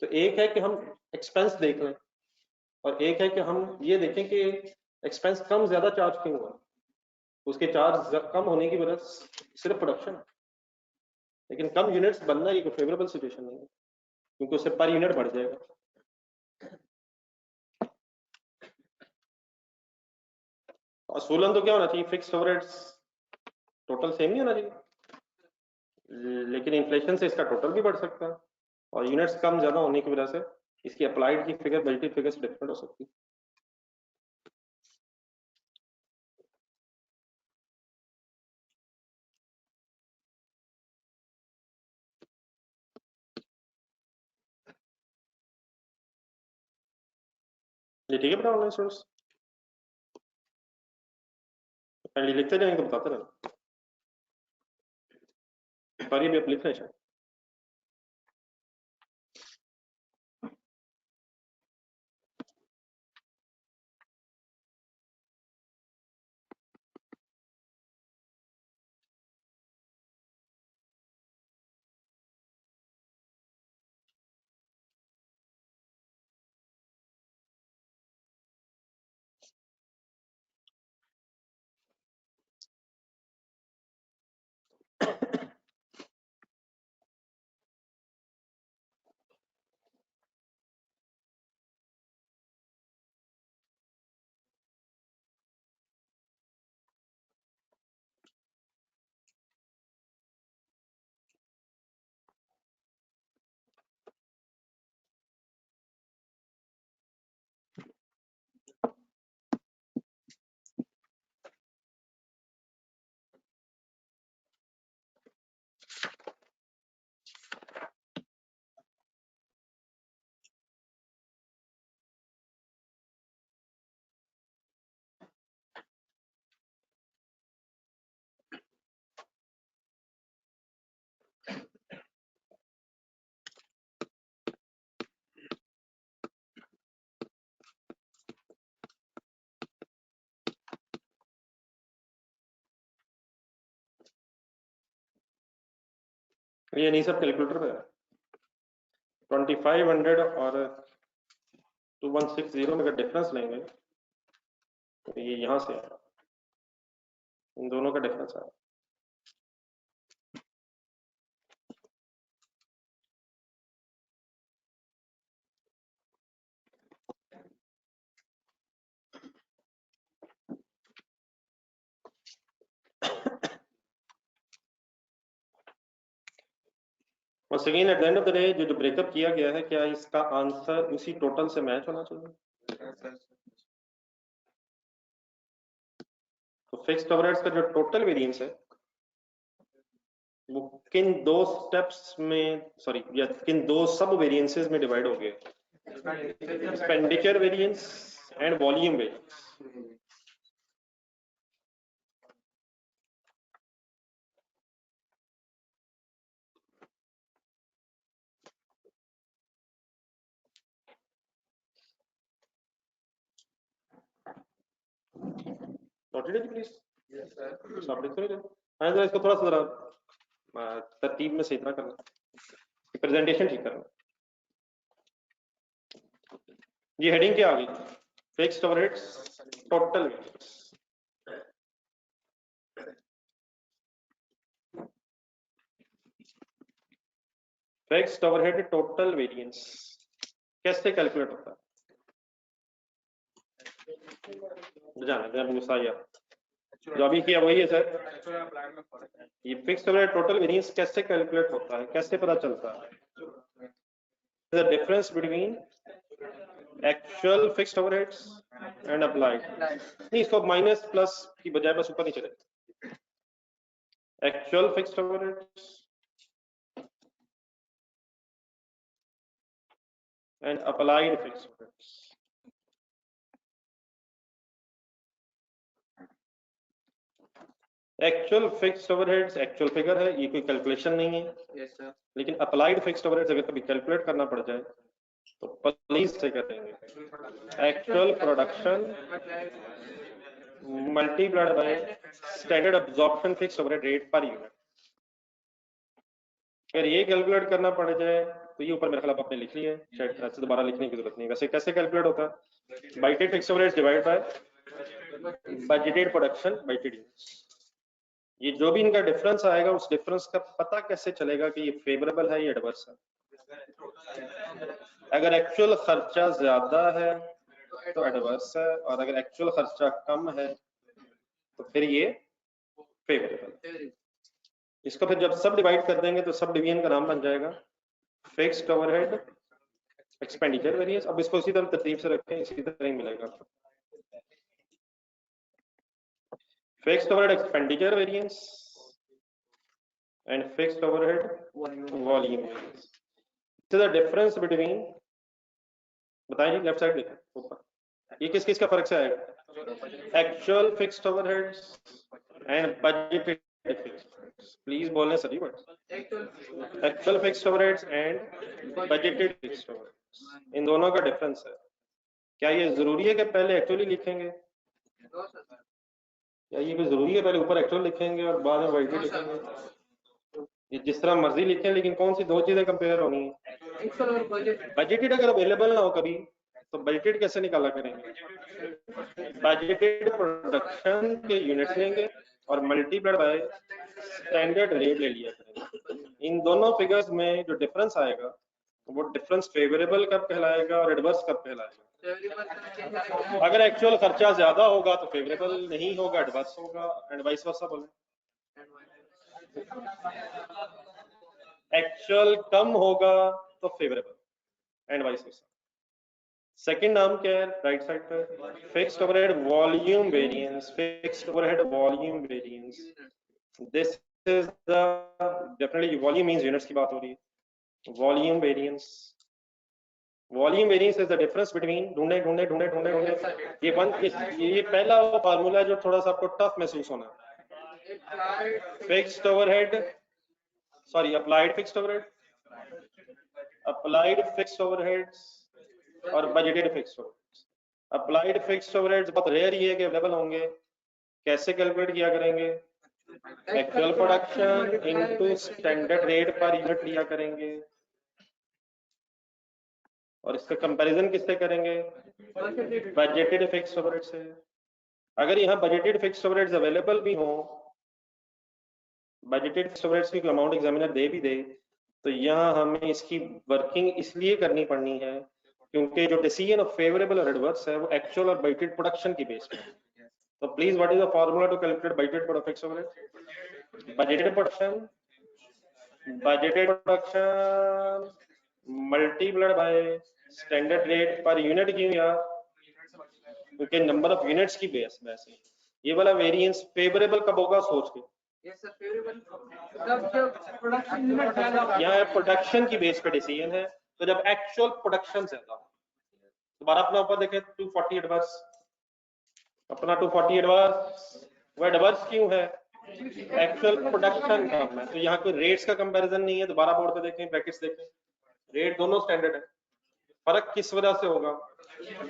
तो एक है कि हम एक्सपेंस देख लें, और एक है कि हम ये देखें कि एक्सपेंस कम ज्यादा चार्ज क्यों हुआ, उसके चार्ज कम होने की वजह सिर्फ प्रोडक्शन, लेकिन कम यूनिट्स बनना ये कोई फेवरेबल सिचुएशन नहीं है, क्योंकि उससे पर यूनिट बढ़ जाएगा। और सोलन तो क्या होना चाहिए, फिक्स्ड ओवरहेड्स टोटल सेम नहीं होना चाहिए, लेकिन इन्फ्लेशन से इसका टोटल भी बढ़ सकता है, और यूनिट्स कम ज्यादा होने की वजह से इसकी अप्लाइड की फिगर मल्टी फिगर्स डिफरेंट हो सकती है। ये ठीक है बेटा, ऑनलाइन स्टूडेंट्स पहले लिखते जाएंगे तो बताते रहना, पर ये भी आप लिख रहे हैं शायद। ये नहीं सब कैलकुलेटर पे है, 2500 और 2160 में अगर डिफरेंस लेंगे तो ये यहाँ से है, इन दोनों का डिफरेंस है। और second at the end of the day जो ब्रेकअप किया गया है, क्या इसका आंसर उसी टोटल से मैच होना चाहिए? तो फिक्स्ड ओवरहेड्स का जो टोटल वेरिएंस है वो किन दो स्टेप्स में, सॉरी या किन दो सब वेरिएंसेस में डिवाइड हो गए, expenditure variance and volume variance. Noted है प्लीज? सब लिख रहे हो? हाँ जरा इसको थोड़ा सा जरा तरतीब में सही तरह करना, प्रेजेंटेशन ठीक करना। ये हेडिंग क्या आ गई, fixed overheads total variance. Fixed overhead total variance कैसे कैलकुलेट होता है? जाना गुस्सा आया, जो अभी किया वही है सर। ये फिक्स्ड ओवरहेड टोटल वेरिएंस कैसे कैलकुलेट होता है, कैसे पता चलता है? The difference between actual fixed overheads and applied. नहीं, इसको माइनस प्लस की बजाय बस ऊपर नीचे रखें। Actual fixed overheads and applied fixed overheads. Actual fixed overheads actual figure है, ये कोई कैलकुलेशन नहीं है। Yes sir. लेकिन अप्लाइड फिक्स्ड ओवरहेड्स अगर कभी कैलकुलेट करना पड़ जाए तो प्लीज से करेंगे। Actual production multiplied by standard absorption fixed overhead rate per unit. अगर ये कैलकुलेट करना पड़ जाए तो ये ऊपर मेरे ख्याल आपने लिख लिया है, शायद ऐसे दोबारा लिखने की जरूरत नहीं। वैसे कैसे कैलकुलेट होता है? Bited fixed overheads divide by budgeted production bited units. ये जो भी इनका डिफरेंस आएगा उस डिफरेंस का पता कैसे चलेगा कि ये फेवरेबल है या एडवर्स है? अगर एक्चुअल खर्चा ज्यादा है तो एडवर्स है, और अगर एक्चुअल खर्चा कम है तो फिर ये फेवरेबल है। इसको फिर जब सब डिवाइड कर देंगे तो सब डिवीजन का नाम बन जाएगा फिक्स्ड ओवरहेड एक्सपेंडिचर वेरिएंस। अब इसको इसी तरह तरतीब से रखें, इसी तरह ही मिलेगा। Fixed overhead expenditure variance and fixed overhead volume variance. This is the difference between, बताइए लेफ्ट साइड देखें ऊपर, ये किस किस का फर्क से आएगा? Actual fixed overheads and budgeted fixed. Please बोलने सभी words. Actual fixed overheads and budgeted fixed overheads, इन दोनों का डिफरेंस है। क्या ये जरूरी है कि पहले एक्चुअली लिखेंगे, या ये भी जरूरी है पहले ऊपर एक्चुअल लिखेंगे और बाद में बजटेड लिखेंगे? ये जिस तरह मर्जी लिखें, लेकिन कौन सी दो चीजें कंपेयर होनी है? बजटेड अगर अवेलेबल ना हो कभी तो बजटेड कैसे निकाला करेंगे? बजटेड प्रोडक्शन के यूनिट्स लेंगे और मल्टीप्लाइड बाय स्टैंडर्ड रेट ले लिया करेंगे। इन दोनों फिगर्स में जो डिफरेंस आएगा वो डिफरेंस फेवरेबल कब कहलाएगा और एडवर्स कब कहलाएगा? अगर एक्चुअल खर्चा ज्यादा होगा तो फेवरेबल, नहीं होगा एडवर्स होगा, एंड वाइस वर्सा बोले। एक्चुअल कम होगा तो favourable and vice versa. Second नाम क्या है राइट साइड पर? Fixed overhead volume variance. Fixed overhead volume variance, this is the definitely volume means units की बात हो रही है। Volume variance, volume variance is the difference between, ढूंढे ढूंढे ढूंढे ढूंढे ढूंढे, ये पहला वो फार्मूला है जो थोड़ा सा आपको टफ महसूस होना है। Fixed overhead, sorry applied fixed overhead, applied fixed overheads और budgeted fixed overheads. Applied fixed overheads बहुत रेयर ही है कि अवेलेबल होंगे। कैसे कैलकुलेट किया करेंगे? Actual production into standard rate per unit लिया करेंगे, और इसका कंपैरिजन किससे करेंगे? बजटेड फिक्स्ड ओवरहेड से। अगर यहाँ बजटेड फिक्स्ड ओवरहेड्स अवेलेबल भी हो, बजटेड फिक्स्ड ओवरहेड्स की अमाउंट एग्जामिनर दे भी दे, तो यहाँ हमें इसकी वर्किंग इसलिए करनी पड़नी है क्योंकि जो डिसीजन ऑफ फेवरेबल और एडवर्स है वो एक्चुअल और बजटेड प्रोडक्शन की बेस पे। तो please what is the formula to calculate budgeted fixed overhead? Budgeted production multiplied by standard rate per unit. क्यों यार? क्योंकि नंबर ऑफ यूनिट्स की बेस वैसे ये वाला वेरिएंस फेवरेबल कब होगा सोच के। यहाँ प्रोडक्शन की बेस पे डिसीजन है, तो जब एक्चुअल प्रोडक्शन ज्यादा हो। दोबारा अपना ऊपर देखें 240 एडवर्स, अपना 240 एडवर्स, वो एडवर्स क्यों है? एक्चुअल प्रोडक्शन कम है, तो यहाँ कोई रेट्स का कंपैरिजन नहीं है। दोबारा बोर्ड पे देखें, ब्रैकेट्स देखें, रेट दोनों स्टैंडर्ड है। फर्क किस वजह से होगा?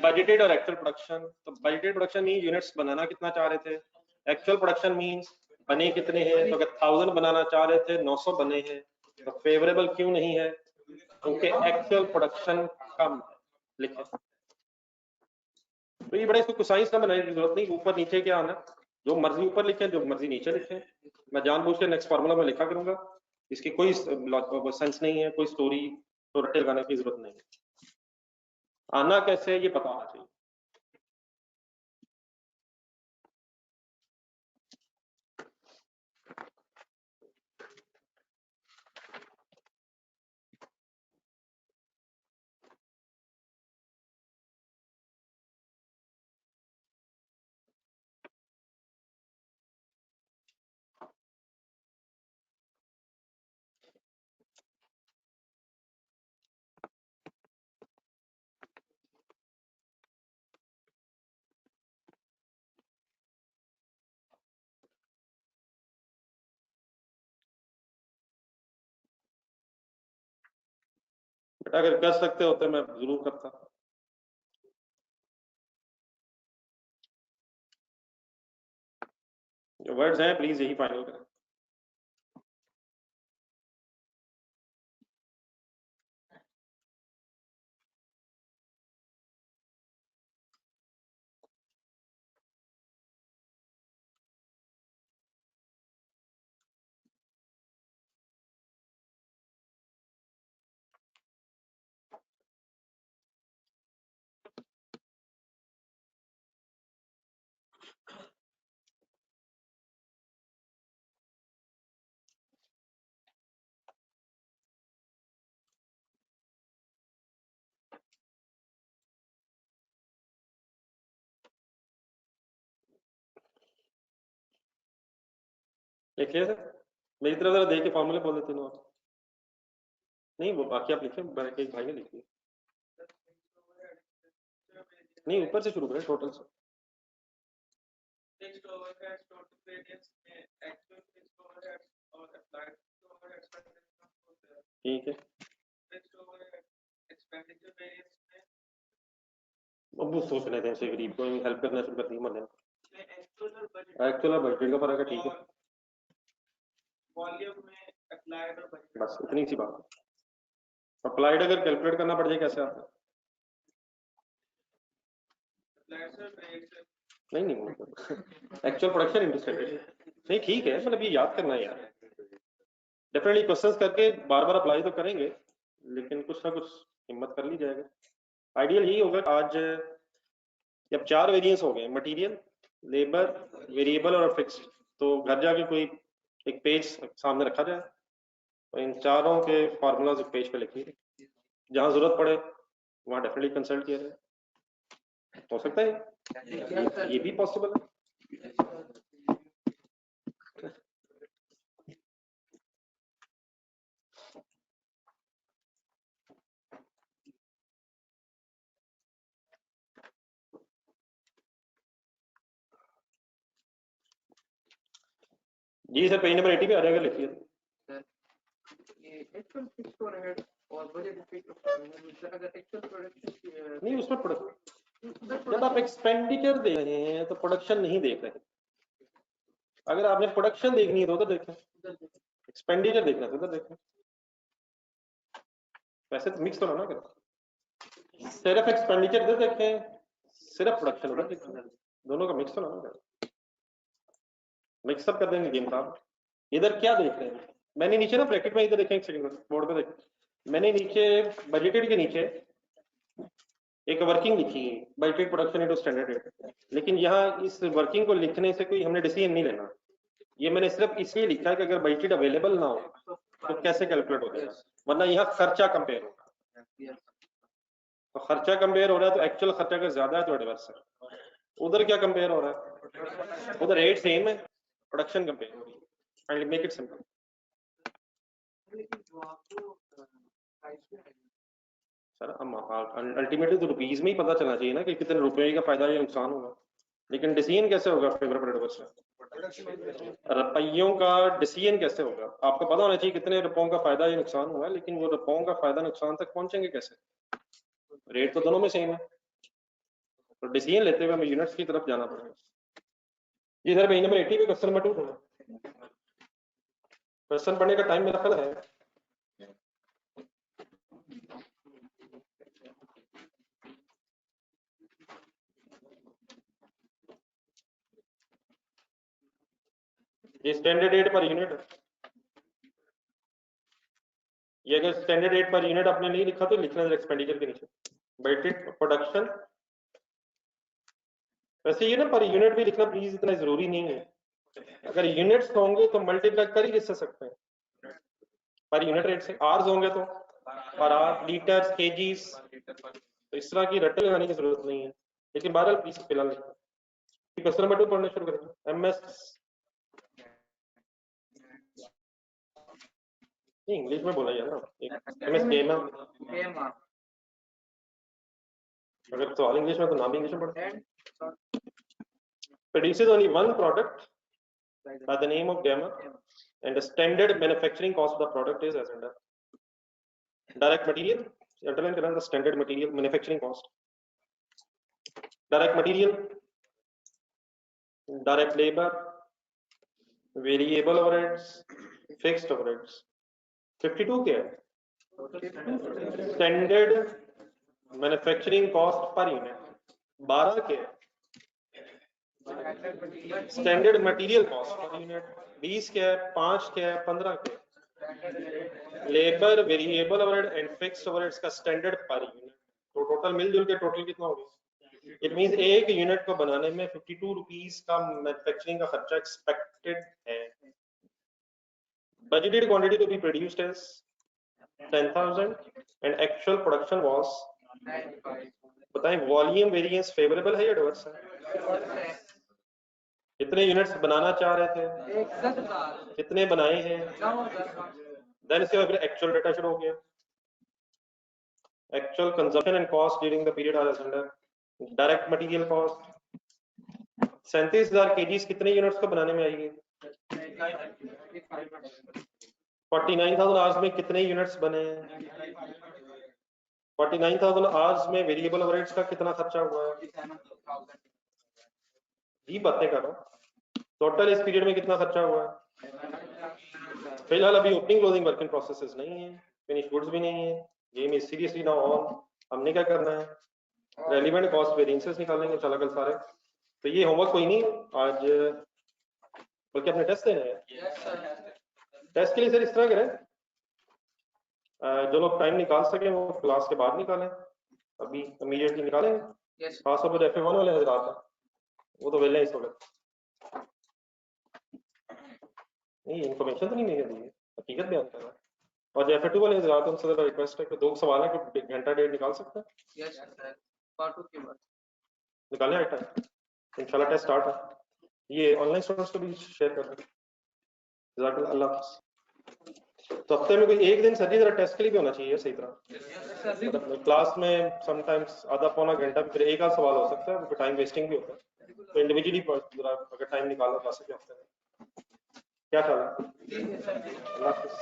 बजटेड और एक्चुअल प्रोडक्शन। तो बजटेड प्रोडक्शन मीन यूनिट्स बनाना कितना चाह रहे थे, एक्चुअल प्रोडक्शन मींस बने कितने हैं। तो अगर 1000 बनाना चाह रहे थे 900 बने हैं, तो फेवरेबल क्यों नहीं है? क्योंकि एक्चुअल प्रोडक्शन कम है। लिखे तो ये बड़ा, इसको साइंस का बनाने की जरूरत नहीं, ऊपर नीचे क्या आना, जो मर्जी ऊपर लिखे जो मर्जी नीचे लिखे। मैं जानबूझ के नेक्स्ट फार्मूला में लिखा करूंगा, इसकी कोई सेंस नहीं है, कोई स्टोरी तो रट्टे लगाने की जरूरत नहीं है। आना कैसे ये पता होना चाहिए। बेटा अगर कर सकते होते मैं जरूर करता। जो वर्ड्स हैं प्लीज यही फाइनल करें। लिखिए सर, मेरी तरफ जरा देख के फॉर्मूले बोल देते हैं। नहीं वो बाकी आप लिखे, एक भाई ने लिखी। नहीं ऊपर से शुरू करें टोटल से। ठीक है, अब वो सोच रहे थे गरीब को हेल्प करना शुरू कर दी मैंने। एक्चुअल और बजटेड का फर्क है, ठीक है बस इतनी सी बात। अप्लाइड अगर कैलकुलेट करना पड़ जाए कैसे आपको? नहीं नहीं एक्चुअल प्रोडक्शन इंटरेस्टेड नहीं, ठीक है मतलब ये याद करना है यार। डेफिनेटली क्वेश्चंस करके बार बार अप्लाई तो करेंगे, लेकिन कुछ ना कुछ हिम्मत कर ली जाएगा। आइडियल यही होगा आज जब 4 वेरिएंस हो गए, मटेरियल, लेबर, वेरिएबल और फिक्स्ड, तो घर जाके कोई एक पेज सामने रखा जाए और इन चारों के फार्मूलाज एक पेज पे लिखिए, जहां जरूरत पड़े वहां डेफिनेटली कंसल्ट किया जाए। हो सकता है ये भी पॉसिबल है। जी सर, पेज नंबर 80 पे आ जाएगा, लिखिए। एक्चुअल फिक्स ओवरहेड और बजट इफेक्ट अगर एक्चुअल प्रोडक्शन नहीं उसमें जब आप एक्सपेंडिचर देख रहे हैं तो प्रोडक्शन नहीं देख रहे। अगर आपने प्रोडक्शन देखनी है तो उधर देखें, एक्सपेंडिचर देखना है तो उधर देखें। वैसे तो मिक्स तो ना करें, सिर्फ एक्सपेंडिचर इधर देखें, सिर्फ प्रोडक्शन उधर देखें, दोनों का मिक्स तो ना करें। मिक्सअप कर देंगे गेम साहब। इधर क्या देख रहे हैं, मैंने नीचे ना ब्रैकेट में, इधर देखें एक सेकंड बोर्ड पे देखें, मैंने नीचे बजटेड के नीचे एक वर्किंग लिखी है, budgeted production into standard rate, लेकिन यहाँ इस वर्किंग को लिखने से कोई हमने डिसीजन नहीं लेना। ये मैंने सिर्फ इसलिए लिखा है कि अगर बजटेड अवेलेबल ना हो तो कैसे कैलकुलेट हो जाएगा, वरना यहाँ खर्चा कंपेयर होगा। तो खर्चा कंपेयर हो रहा है तो एक्चुअल खर्चा अगर ज्यादा है तो एडवर्स है। उधर क्या कंपेयर हो रहा है, उधर रेट सेम है, प्रोडक्शन कंपेयर हो रही है। Make it simple. Sir ultimately तो रुपीज में ही पता चलना चाहिए ना कि कितने रुपए का फायदा या नुकसान होगा, लेकिन डिसीजन कैसे होगा फेवरेबल एडवर्स में? रुपयों का डिसीजन कैसे होगा? आपको पता होना चाहिए कितने रुपयों का फायदा या नुकसान हुआ है, लेकिन वो रुपयों का फायदा नुकसान तक पहुंचेंगे कैसे? रेट तो दोनों में सेम है, तो डिसीजन लेते हुए हमें यूनिट्स की तरफ जाना पड़ेगा। जी सर, पेज नंबर 80 पे क्वेश्चन नंबर 2 क्वेश्चन पढ़ने का टाइम मेरा कल है। ये स्टैंडर्ड रेट पर यूनिट ये अगर स्टैंडर्ड रेट पर यूनिट आपने नहीं लिखा तो लिखना है एक्सपेंडिचर के नीचे वेटेड प्रोडक्शन। वैसे ये ना पर यूनिट भी लिखना प्लीज इतना जरूरी नहीं है, अगर यूनिट्स होंगे तो मल्टीप्लाई कर ही लिख सकते हैं पर यूनिट रेट से, आर्स होंगे तो पर आर, लीटर्स, केजीस, तो इस तरह की रट्टे लगाने की जरूरत नहीं है। लेकिन बहरहाल प्लीज फिलहाल लिखना। क्वेश्चन नंबर 2 पढ़ना शुरू करेंगे। एमएस इंग्लिश में बोला यार ना, एमएस गेमा, अगर सवाल इंग्लिश में तो नाम भी इंग्लिश में पढ़ो। Produces only one product by the name of Gamma, and the standard manufacturing cost of the product is as under. Direct material, underline करना, the standard material manufacturing cost. Direct material, direct labor, variable overheads, fixed overheads. 52 क्या है? Standard manufacturing cost per unit. 12 क्या है? Standard material cost per unit. 20 क्या है? 5 क्या है? 15 क्या है? Labour, variable overhead and fixed overheads का स्टैंडर्ड पर यूनिट, तो टोटल मिलजुल के टोटल कितना हो गया? इट मींस एक यूनिट को बनाने में 52 रुपीस का मैन्युफैक्चरिंग का खर्चा एक्सपेक्टेड है। Budgeted quantity to be produced is 10,000 and actual production was, बताएं वॉल्यूम वेरिएंस फेवरेबल है या एडवर्स है? कितने यूनिट्स बनाना चाह रहे थे? कितने बनाए हैं? देन इसके बाद फिर एक्चुअल डेटा शुरू हो गया। Actual consumption and cost during the period are as under. Direct material cost 37,000 KGs कितने यूनिट्स को बनाने में आएगी? 49,000 आवर्स में कितने यूनिट्स बने? 49,000 आवर्स में वेरिएबल ओवरहेड्स का कितना खर्चा हुआ है? ये बातें कर रहा हूं। टोटल इस पीरियड में कितना खर्चा हुआ है? फिलहाल अभी opening closing work in processes नहीं है, फिनिश गुड्स भी नहीं है, game is seriously now on. हमने क्या करना है? रेलिवेंट कॉस्ट वेरिएंसेस निकालेंगे कल सारे। तो ये होमवर्क कोई नहीं आज, बल्कि अपने टेस्ट देने हैं। टेस्ट के लिए सर इस तरह करें, जो लोग टाइम निकाल सके वो क्लास के बाद निकालें, अभी इमीडिएटली निकालें। खासतौर पर FA1 वाले हजरात हैं, वो तो वेले इस वक्त नहीं, इन्फॉर्मेशन तो नहीं मिल रही है, हकीकत बयान कर रहा है। और जो FA2 वाले हजरात उनसे ज़रा रिक्वेस्ट है कि 2 सवाल है कि घंटा डेढ़ निकाल सकते हैं? यस सर, पार्ट 2 के बाद निकालें आइटा, इंशाल्लाह टेस्ट स्टार्ट है। ये ऑनलाइन स्टूडेंट्स को भी शेयर कर दें। जज़ाकल्लाह, अल्लाह हाफ़िज़। तो हफ्ते में कोई एक दिन सर जी जरा टेस्ट के लिए भी होना चाहिए सही तरह। क्लास में समटाइम्स आधा पौना घंटा फिर एक आध सवाल हो सकता है, टाइम वेस्टिंग भी होता है, तो इंडिविजुअली जरा अगर टाइम निकालना पा सके हफ्ते में, क्या ख्याल है? अल्लाह हाफ़िज़।